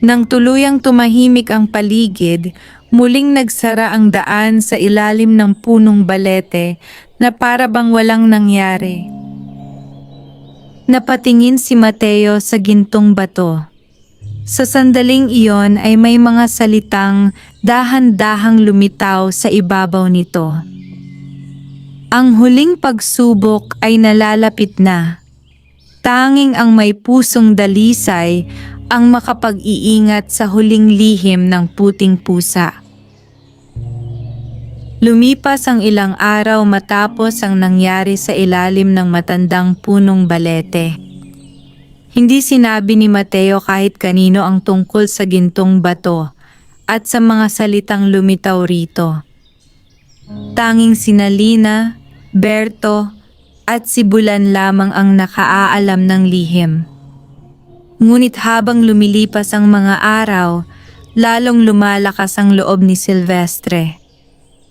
Nang tuluyang tumahimik ang paligid, muling nagsara ang daan sa ilalim ng punong balete na para bang walang nangyari. Napatingin si Mateo sa gintong bato. Sa sandaling iyon ay may mga salitang dahan-dahang lumitaw sa ibabaw nito. Ang huling pagsubok ay nalalapit na. Tanging ang may pusong dalisay ang makapag-iingat sa huling lihim ng puting pusa. Lumipas ang ilang araw matapos ang nangyari sa ilalim ng matandang punong balete. Hindi sinabi ni Mateo kahit kanino ang tungkol sa gintong bato at sa mga salitang lumitaw rito. Tanging sina Lina, Berto at si Bulan lamang ang nakaaalam ng lihim. Ngunit habang lumilipas ang mga araw, lalong lumalakas ang loob ni Silvestre.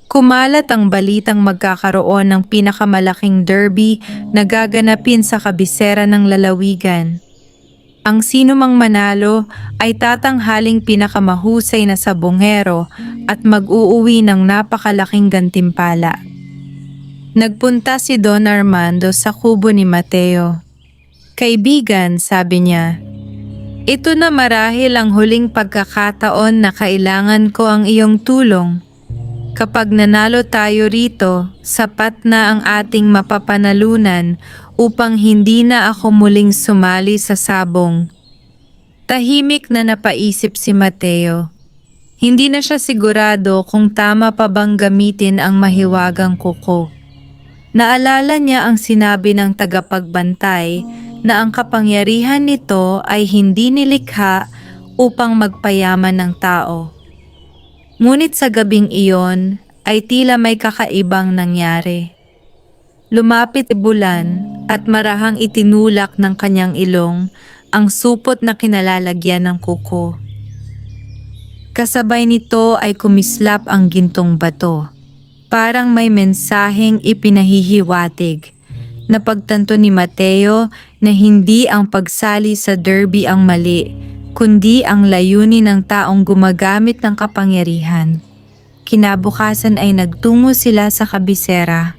Kumalat ang balitang magkakaroon ng pinakamalaking derby na gaganapin sa kabisera ng lalawigan. Ang sino mang manalo ay tatanghaling pinakamahusay na sabongero at mag-uuwi ng napakalaking gantimpala. Nagpunta si Don Armando sa kubo ni Mateo. Kaibigan, sabi niya, ito na marahil ang huling pagkakataon na kailangan ko ang iyong tulong. Kapag nanalo tayo rito, sapat na ang ating mapapanalunan upang hindi na ako muling sumali sa sabong. Tahimik na napaisip si Mateo. Hindi na siya sigurado kung tama pa bang gamitin ang mahiwagang kuko. Naalala niya ang sinabi ng tagapagbantay na ang kapangyarihan nito ay hindi nilikha upang magpayaman ng tao. Ngunit sa gabing iyon ay tila may kakaibang nangyari. Lumapit si Bulan at marahang itinulak ng kanyang ilong ang supot na kinalalagyan ng kuko. Kasabay nito ay kumislap ang gintong bato. Parang may mensaheng ipinahihiwatig. Napagtanto ni Mateo na hindi ang pagsali sa derby ang mali, kundi ang layunin ng taong gumagamit ng kapangyarihan. Kinabukasan ay nagtungo sila sa kabisera.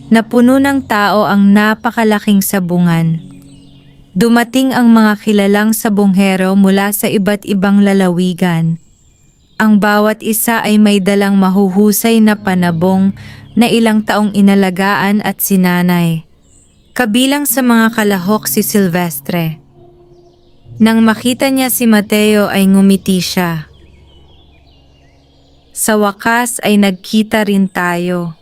Napuno ng tao ang napakalaking sabungan. Dumating ang mga kilalang sabonghero mula sa iba't ibang lalawigan. Ang bawat isa ay may dalang mahuhusay na panabong na ilang taong inalagaan at sinanay. Kabilang sa mga kalahok si Silvestre. Nang makita niya si Mateo ay ngumiti siya. Sa wakas ay nagkita rin tayo.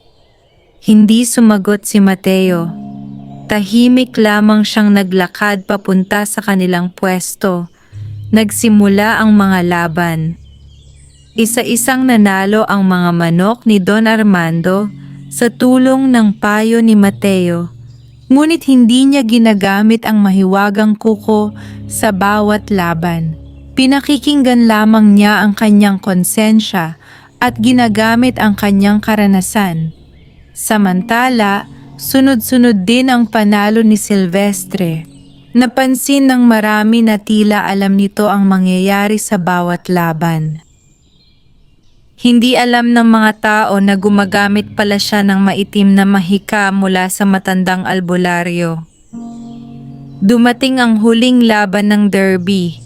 Hindi sumagot si Mateo. Tahimik lamang siyang naglakad papunta sa kanilang pwesto. Nagsimula ang mga laban. Isa-isang nanalo ang mga manok ni Don Armando sa tulong ng payo ni Mateo. Ngunit hindi niya ginagamit ang mahiwagang kuko sa bawat laban. Pinakikinggan lamang niya ang kanyang konsensya at ginagamit ang kanyang karanasan. Samantala, sunod-sunod din ang panalo ni Silvestre. Napansin ng marami na tila alam nito ang mangyayari sa bawat laban. Hindi alam ng mga tao na gumagamit pala siya ng maitim na mahika mula sa matandang albularyo. Dumating ang huling laban ng derby.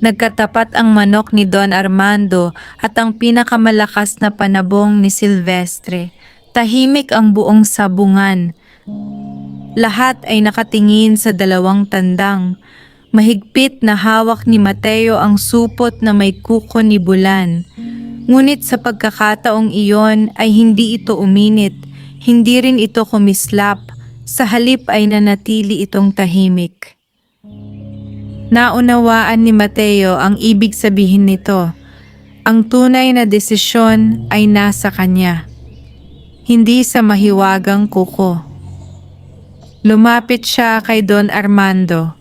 Nagkatapat ang manok ni Don Armando at ang pinakamalakas na panabong ni Silvestre. Tahimik ang buong sabungan. Lahat ay nakatingin sa dalawang tandang. Mahigpit na hawak ni Mateo ang supot na may kuko ni Bulan. Ngunit sa pagkakataong iyon ay hindi ito uminit, hindi rin ito kumislap, sa halip ay nanatili itong tahimik. Naunawaan ni Mateo ang ibig sabihin nito. Ang tunay na desisyon ay nasa kanya, hindi sa mahiwagang kuko. Lumapit siya kay Don Armando.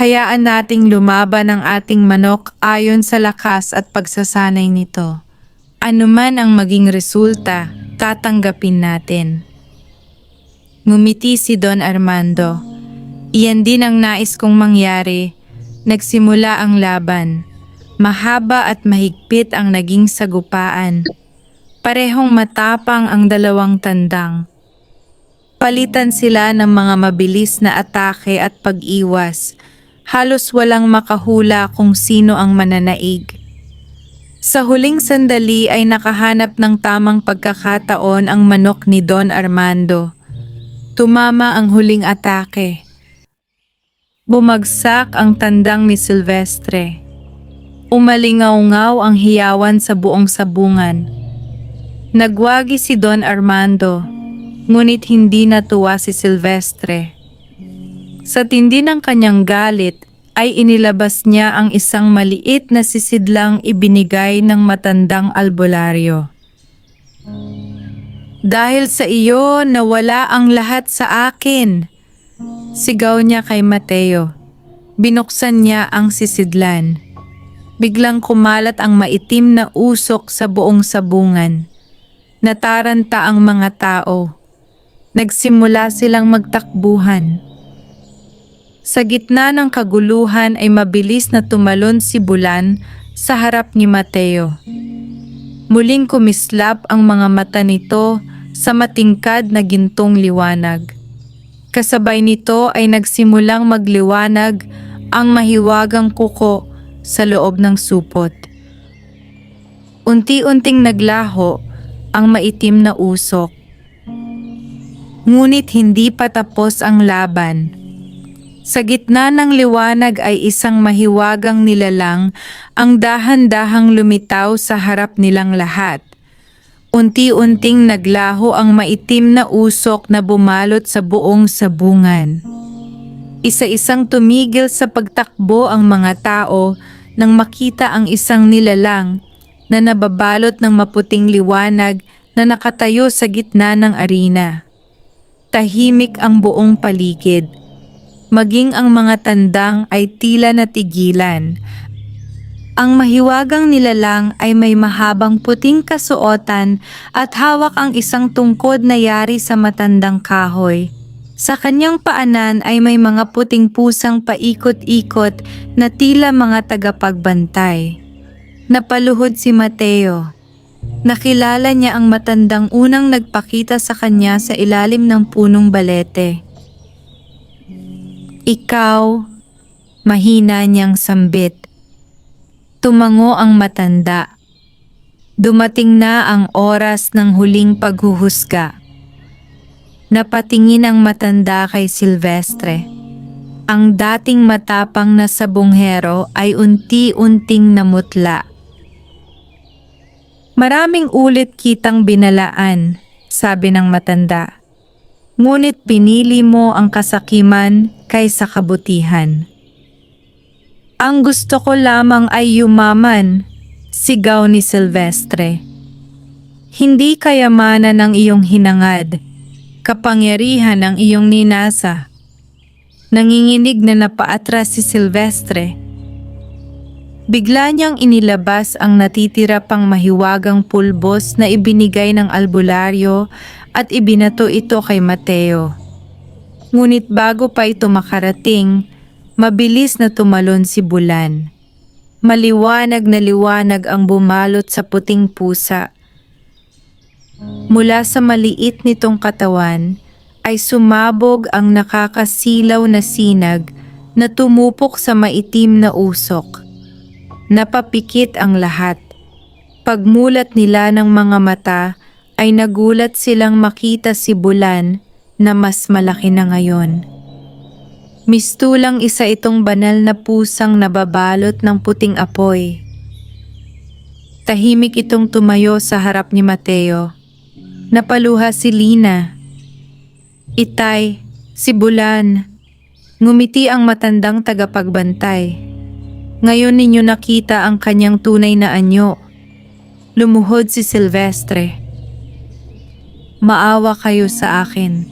Hayaan nating lumaban ang ating manok ayon sa lakas at pagsasanay nito. Anuman ang maging resulta, tatanggapin natin. Ngumiti si Don Armando. Iyan din ang nais kong mangyari. Nagsimula ang laban. Mahaba at mahigpit ang naging sagupaan. Parehong matapang ang dalawang tandang. Palitan sila ng mga mabilis na atake at pag-iwas. Halos walang makahula kung sino ang mananaig. Sa huling sandali ay nakahanap ng tamang pagkakataon ang manok ni Don Armando. Tumama ang huling atake. Bumagsak ang tandang ni Silvestre. Umalingaw-ngaw ang hiyawan sa buong sabungan. Nagwagi si Don Armando, ngunit hindi natuwa si Silvestre. Sa tindi ng kanyang galit ay inilabas niya ang isang maliit na sisidlang ibinigay ng matandang albularyo. Dahil sa iyo nawala ang lahat sa akin, sigaw niya kay Mateo. Binuksan niya ang sisidlan. Biglang kumalat ang maitim na usok sa buong sabungan. Nataranta ang mga tao. Nagsimula silang magtakbuhan. Sa gitna ng kaguluhan ay mabilis na tumalon si Bulan sa harap ni Mateo. Muling kumislap ang mga mata nito sa matingkad na gintong liwanag. Kasabay nito ay nagsimulang magliwanag ang mahiwagang kuko sa loob ng supot. Unti-unting naglaho ang maitim na usok. Ngunit hindi pa tapos ang laban. Sa gitna ng liwanag ay isang mahiwagang nilalang ang dahan-dahang lumitaw sa harap nilang lahat. Unti-unting naglaho ang maitim na usok na bumalot sa buong sabungan. Isa-isang tumigil sa pagtakbo ang mga tao nang makita ang isang nilalang na nababalot ng maputing liwanag na nakatayo sa gitna ng arena. Tahimik ang buong paligid. Maging ang mga tandang ay tila natigilan. Ang mahiwagang nilalang ay may mahabang puting kasuotan at hawak ang isang tungkod na yari sa matandang kahoy. Sa kanyang paanan ay may mga puting pusang paikot-ikot na tila mga tagapagbantay. Napaluhod si Mateo. Nakilala niya ang matandang unang nagpakita sa kanya sa ilalim ng punong balete. Ikaw, mahina niyang sambit. Tumango ang matanda. Dumating na ang oras ng huling paghuhusga. Napatingin ang matanda kay Silvestre. Ang dating matapang na sabonghero ay unti-unting namutla. Maraming ulit kitang binalaan, sabi ng matanda. Ngunit pinili mo ang kasakiman kaysa kabutihan. Ang gusto ko lamang ay yumaman, sigaw ni Silvestre. Hindi kayamanan ang iyong hinangad, kapangyarihan ang iyong ninasa. Nanginginig na napaatras si Silvestre. Bigla niyang inilabas ang natitira pang mahiwagang pulbos na ibinigay ng albularyo at ibinato ito kay Mateo. Ngunit bago pa ito makarating, mabilis na tumalon si Bulan. Maliwanag na liwanag ang bumalot sa puting pusa. Mula sa maliit nitong katawan ay sumabog ang nakakasilaw na sinag na tumupok sa maitim na usok. Napapikit ang lahat. Pagmulat nila ng mga mata ay nagulat silang makita si Bulan na mas malaki na ngayon. Mistulang isa itong banal na pusang nababalot ng puting apoy. Tahimik itong tumayo sa harap ni Mateo. Napaluha si Lina. Itay, si Bulan. Ngumiti ang matandang tagapagbantay. Ngayon ninyo nakita ang kanyang tunay na anyo. Lumuhod si Silvestre. Maawa kayo sa akin.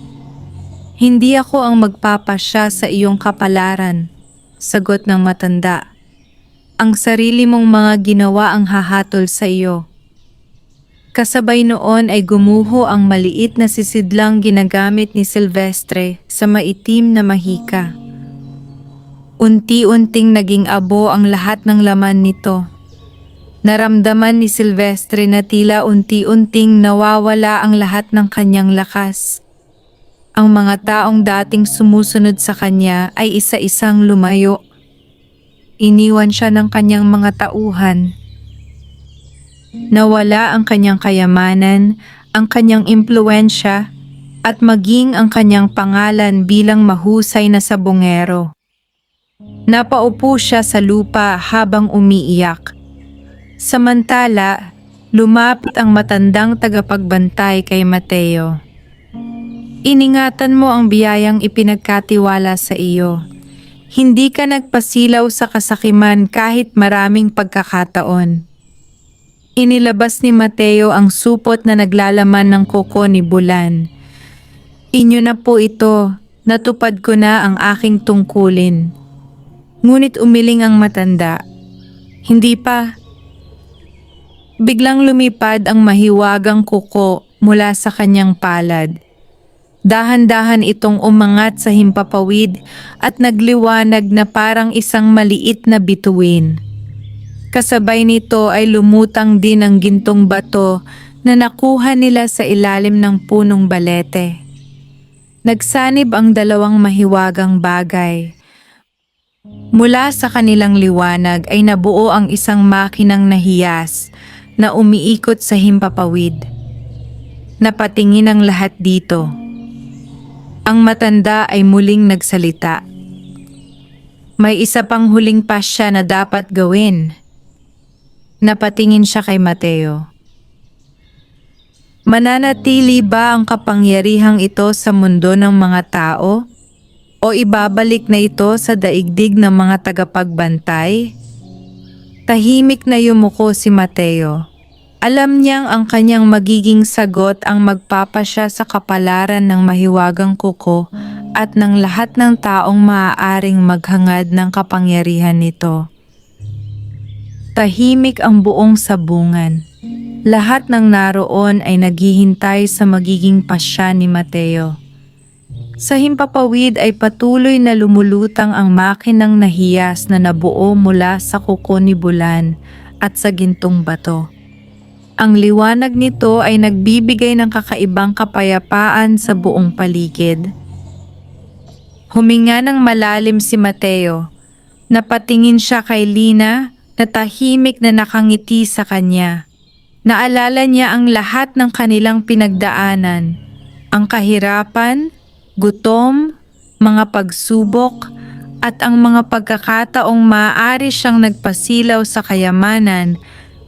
Hindi ako ang magpapasya sa iyong kapalaran, sagot ng matanda. Ang sarili mong mga ginawa ang hahatol sa iyo. Kasabay noon ay gumuho ang maliit na sisidlang ginagamit ni Silvestre sa maitim na mahika. Unti-unting naging abo ang lahat ng laman nito. Naramdaman ni Silvestre na tila unti-unting nawawala ang lahat ng kanyang lakas. Ang mga taong dating sumusunod sa kanya ay isa-isang lumayo. Iniwan siya ng kanyang mga tauhan. Nawala ang kanyang kayamanan, ang kanyang impluwensya, at maging ang kanyang pangalan bilang mahusay na sabongero. Napaupo siya sa lupa habang umiiyak. Samantala, lumapit ang matandang tagapagbantay kay Mateo. Iningatan mo ang biyayang ipinagkatiwala sa iyo. Hindi ka nagpasilaw sa kasakiman kahit maraming pagkakataon. Inilabas ni Mateo ang supot na naglalaman ng kuko ni Bulan. Inyo na po ito, natupad ko na ang aking tungkulin. Ngunit umiling ang matanda. Hindi pa. Biglang lumipad ang mahiwagang kuko mula sa kanyang palad. Dahan-dahan itong umangat sa himpapawid at nagliwanag na parang isang maliit na bituin. Kasabay nito ay lumutang din ang gintong bato na nakuha nila sa ilalim ng punong balete. Nagsanib ang dalawang mahiwagang bagay. Mula sa kanilang liwanag ay nabuo ang isang makinang nahiyas na umiikot sa himpapawid. Napatingin ang lahat dito. Ang matanda ay muling nagsalita. May isa pang huling pasya na dapat gawin. Napatingin siya kay Mateo. Mananatili ba ang kapangyarihang ito sa mundo ng mga tao? O ibabalik na ito sa daigdig ng mga tagapagbantay? Tahimik na yumuko si Mateo. Alam niyang ang kanyang magiging sagot ang magpapasya sa kapalaran ng mahiwagang kuko at ng lahat ng taong maaaring maghangad ng kapangyarihan nito. Tahimik ang buong sabungan. Lahat ng naroon ay naghihintay sa magiging pasya ni Mateo. Sa himpapawid ay patuloy na lumulutang ang makinang nahiyas na nabuo mula sa kuko ni Bulan at sa gintong bato. Ang liwanag nito ay nagbibigay ng kakaibang kapayapaan sa buong paligid. Huminga ng malalim si Mateo. Napatingin siya kay Lina na tahimik na nakangiti sa kanya. Naalala niya ang lahat ng kanilang pinagdaanan, ang kahirapan, gutom, mga pagsubok, at ang mga pagkakataong maaari siyang nagpasilaw sa kayamanan,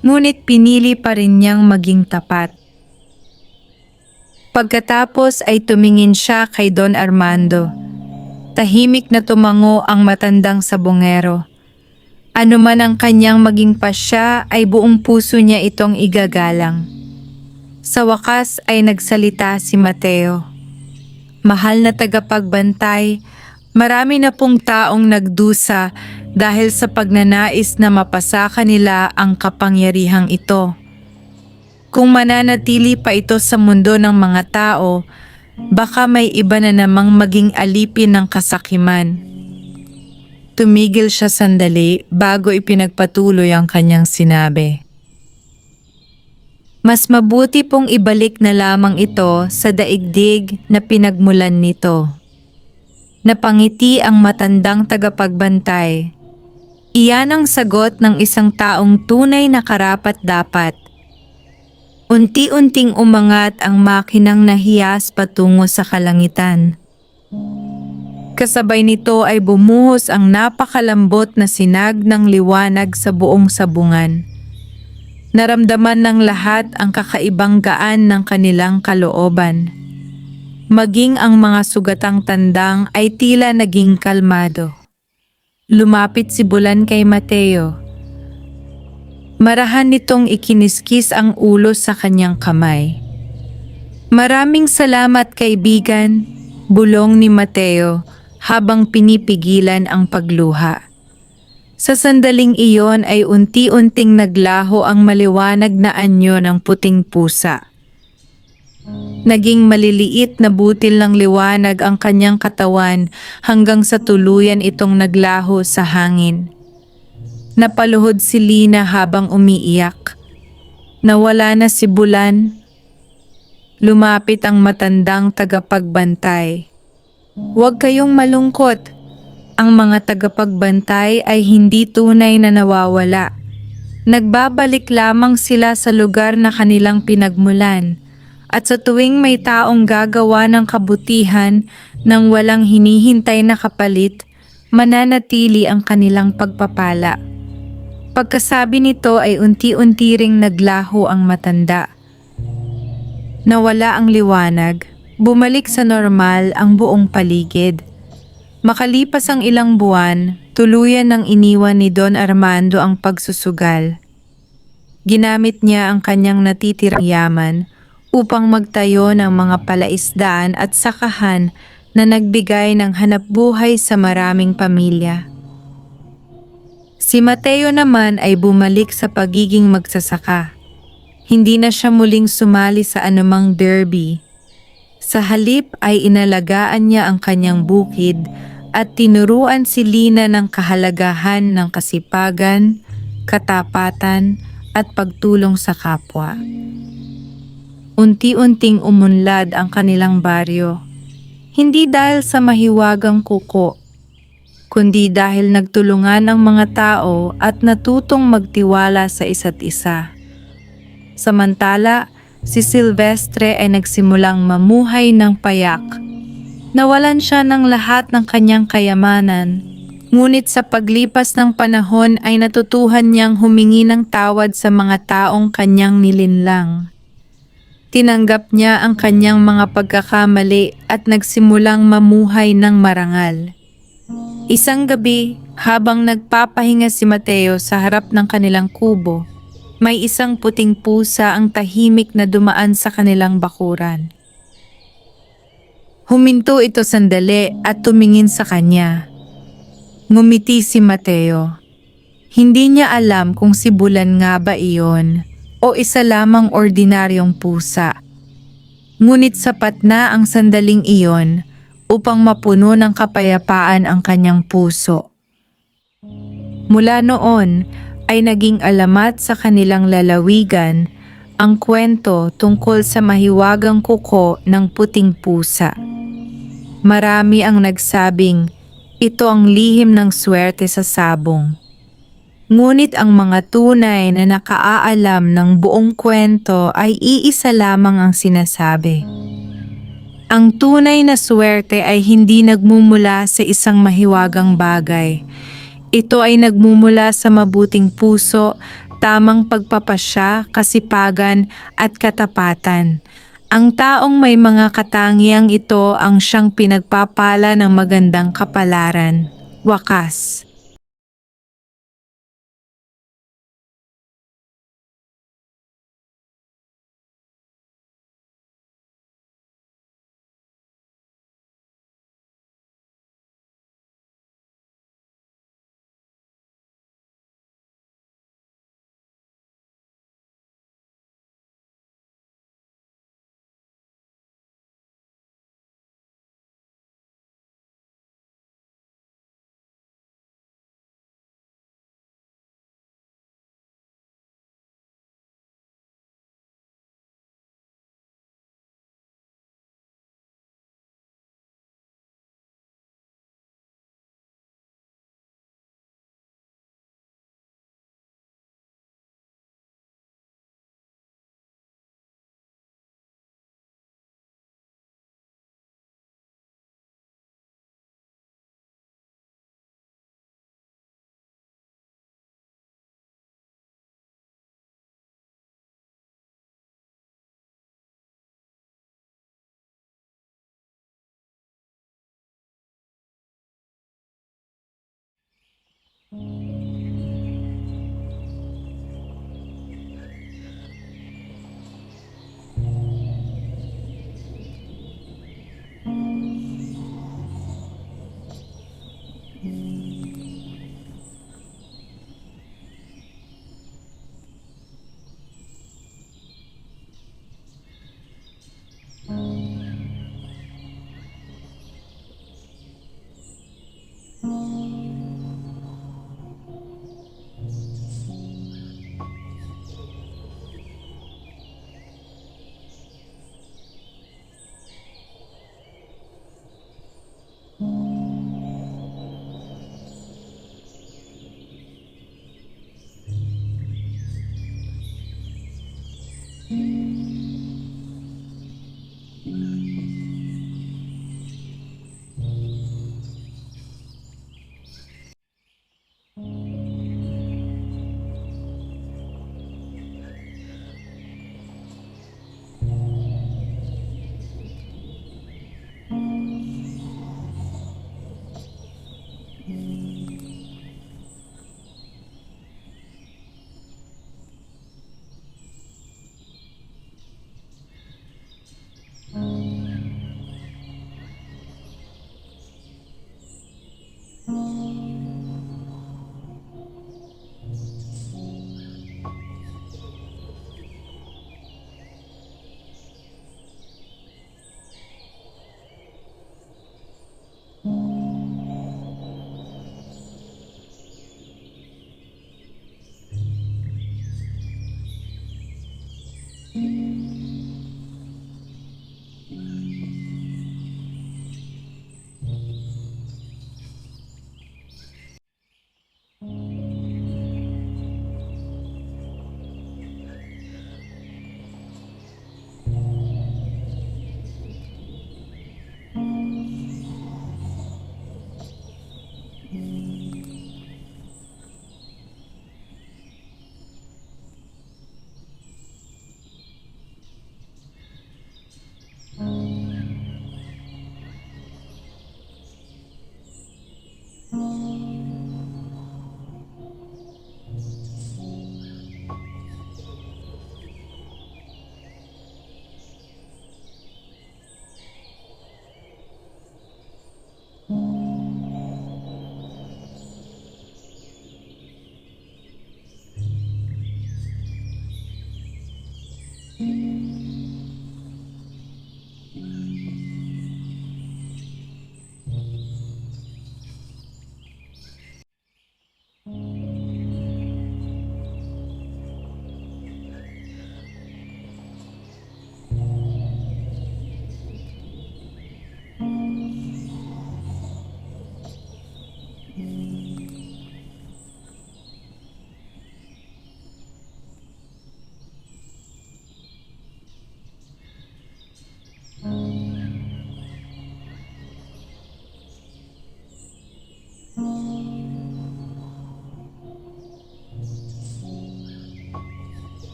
ngunit pinili pa rin niyang maging tapat. Pagkatapos ay tumingin siya kay Don Armando. Tahimik na tumango ang matandang sabongero. Ano man ang kanyang maging pasya ay buong puso niya itong igagalang. Sa wakas ay nagsalita si Mateo. Mahal na tagapagbantay, marami na pong taong nagdusa dahil sa pagnanais na mapasa kanila ang kapangyarihang ito. Kung mananatili pa ito sa mundo ng mga tao, baka may iba na namang maging alipin ng kasakiman. Tumigil siya sandali bago ipinagpatuloy ang kanyang sinabi. Mas mabuti pong ibalik na lamang ito sa daigdig na pinagmulan nito. Napangiti ang matandang tagapagbantay. Iyan ang sagot ng isang taong tunay na karapat-dapat. Unti-unting umangat ang makinang nahiyas patungo sa kalangitan. Kasabay nito ay bumuhos ang napakalambot na sinag ng liwanag sa buong sabungan. Naramdaman ng lahat ang kakaibang gaan ng kanilang kalooban. Maging ang mga sugatang tandang ay tila naging kalmado. Lumapit si Bulan kay Mateo. Marahan nitong ikiniskis ang ulo sa kanyang kamay. Maraming salamat kaibigan, bulong ni Mateo habang pinipigilan ang pagluha. Sa sandaling iyon ay unti-unting naglaho ang maliwanag na anyo ng puting pusa. Naging maliliit na butil ng liwanag ang kanyang katawan hanggang sa tuluyan itong naglaho sa hangin. Napaluhod si Lina habang umiiyak. Nawala na si Bulan. Lumapit ang matandang tagapagbantay. Huwag kayong malungkot. Ang mga tagapagbantay ay hindi tunay na nawawala. Nagbabalik lamang sila sa lugar na kanilang pinagmulan. At sa tuwing may taong gagawa ng kabutihan nang walang hinihintay na kapalit, mananatili ang kanilang pagpapala. Pagkasabi nito ay unti-unti ring naglaho ang matanda. Nawala ang liwanag, bumalik sa normal ang buong paligid. Makalipas ang ilang buwan, tuluyan nang iniwan ni Don Armando ang pagsusugal. Ginamit niya ang kanyang natitirang yaman upang magtayo ng mga palaisdaan at sakahan na nagbigay ng hanapbuhay sa maraming pamilya. Si Mateo naman ay bumalik sa pagiging magsasaka. Hindi na siya muling sumali sa anumang derby. Sa halip ay inalagaan niya ang kanyang bukid at tinuruan si Lina ng kahalagahan ng kasipagan, katapatan at pagtulong sa kapwa. Unti-unting umunlad ang kanilang baryo. Hindi dahil sa mahiwagang kuko, kundi dahil nagtulungan ang mga tao at natutong magtiwala sa isa't isa. Samantala, si Silvestre ay nagsimulang mamuhay ng payak. Nawalan siya ng lahat ng kanyang kayamanan, ngunit sa paglipas ng panahon ay natutuhan niyang humingi ng tawad sa mga taong kanyang nilinlang. Tinanggap niya ang kanyang mga pagkakamali at nagsimulang mamuhay ng marangal. Isang gabi, habang nagpapahinga si Mateo sa harap ng kanilang kubo, may isang puting pusa ang tahimik na dumaan sa kanilang bakuran. Huminto ito sandali at tumingin sa kanya. Ngumiti si Mateo. Hindi niya alam kung si Bulan nga ba iyon o isa lamang ordinaryong pusa. Ngunit sapat na ang sandaling iyon upang mapuno ng kapayapaan ang kanyang puso. Mula noon ay naging alamat sa kanilang lalawigan ang kwento tungkol sa mahiwagang kuko ng puting pusa. Marami ang nagsabing ito ang lihim ng swerte sa sabong. Ngunit ang mga tunay na nakaaalam ng buong kwento ay iisa lamang ang sinasabi. Ang tunay na swerte ay hindi nagmumula sa isang mahiwagang bagay. Ito ay nagmumula sa mabuting puso, tamang pagpapasya, kasipagan at katapatan. Ang taong may mga katangiang ito ang siyang pinagpapala ng magandang kapalaran. Wakas.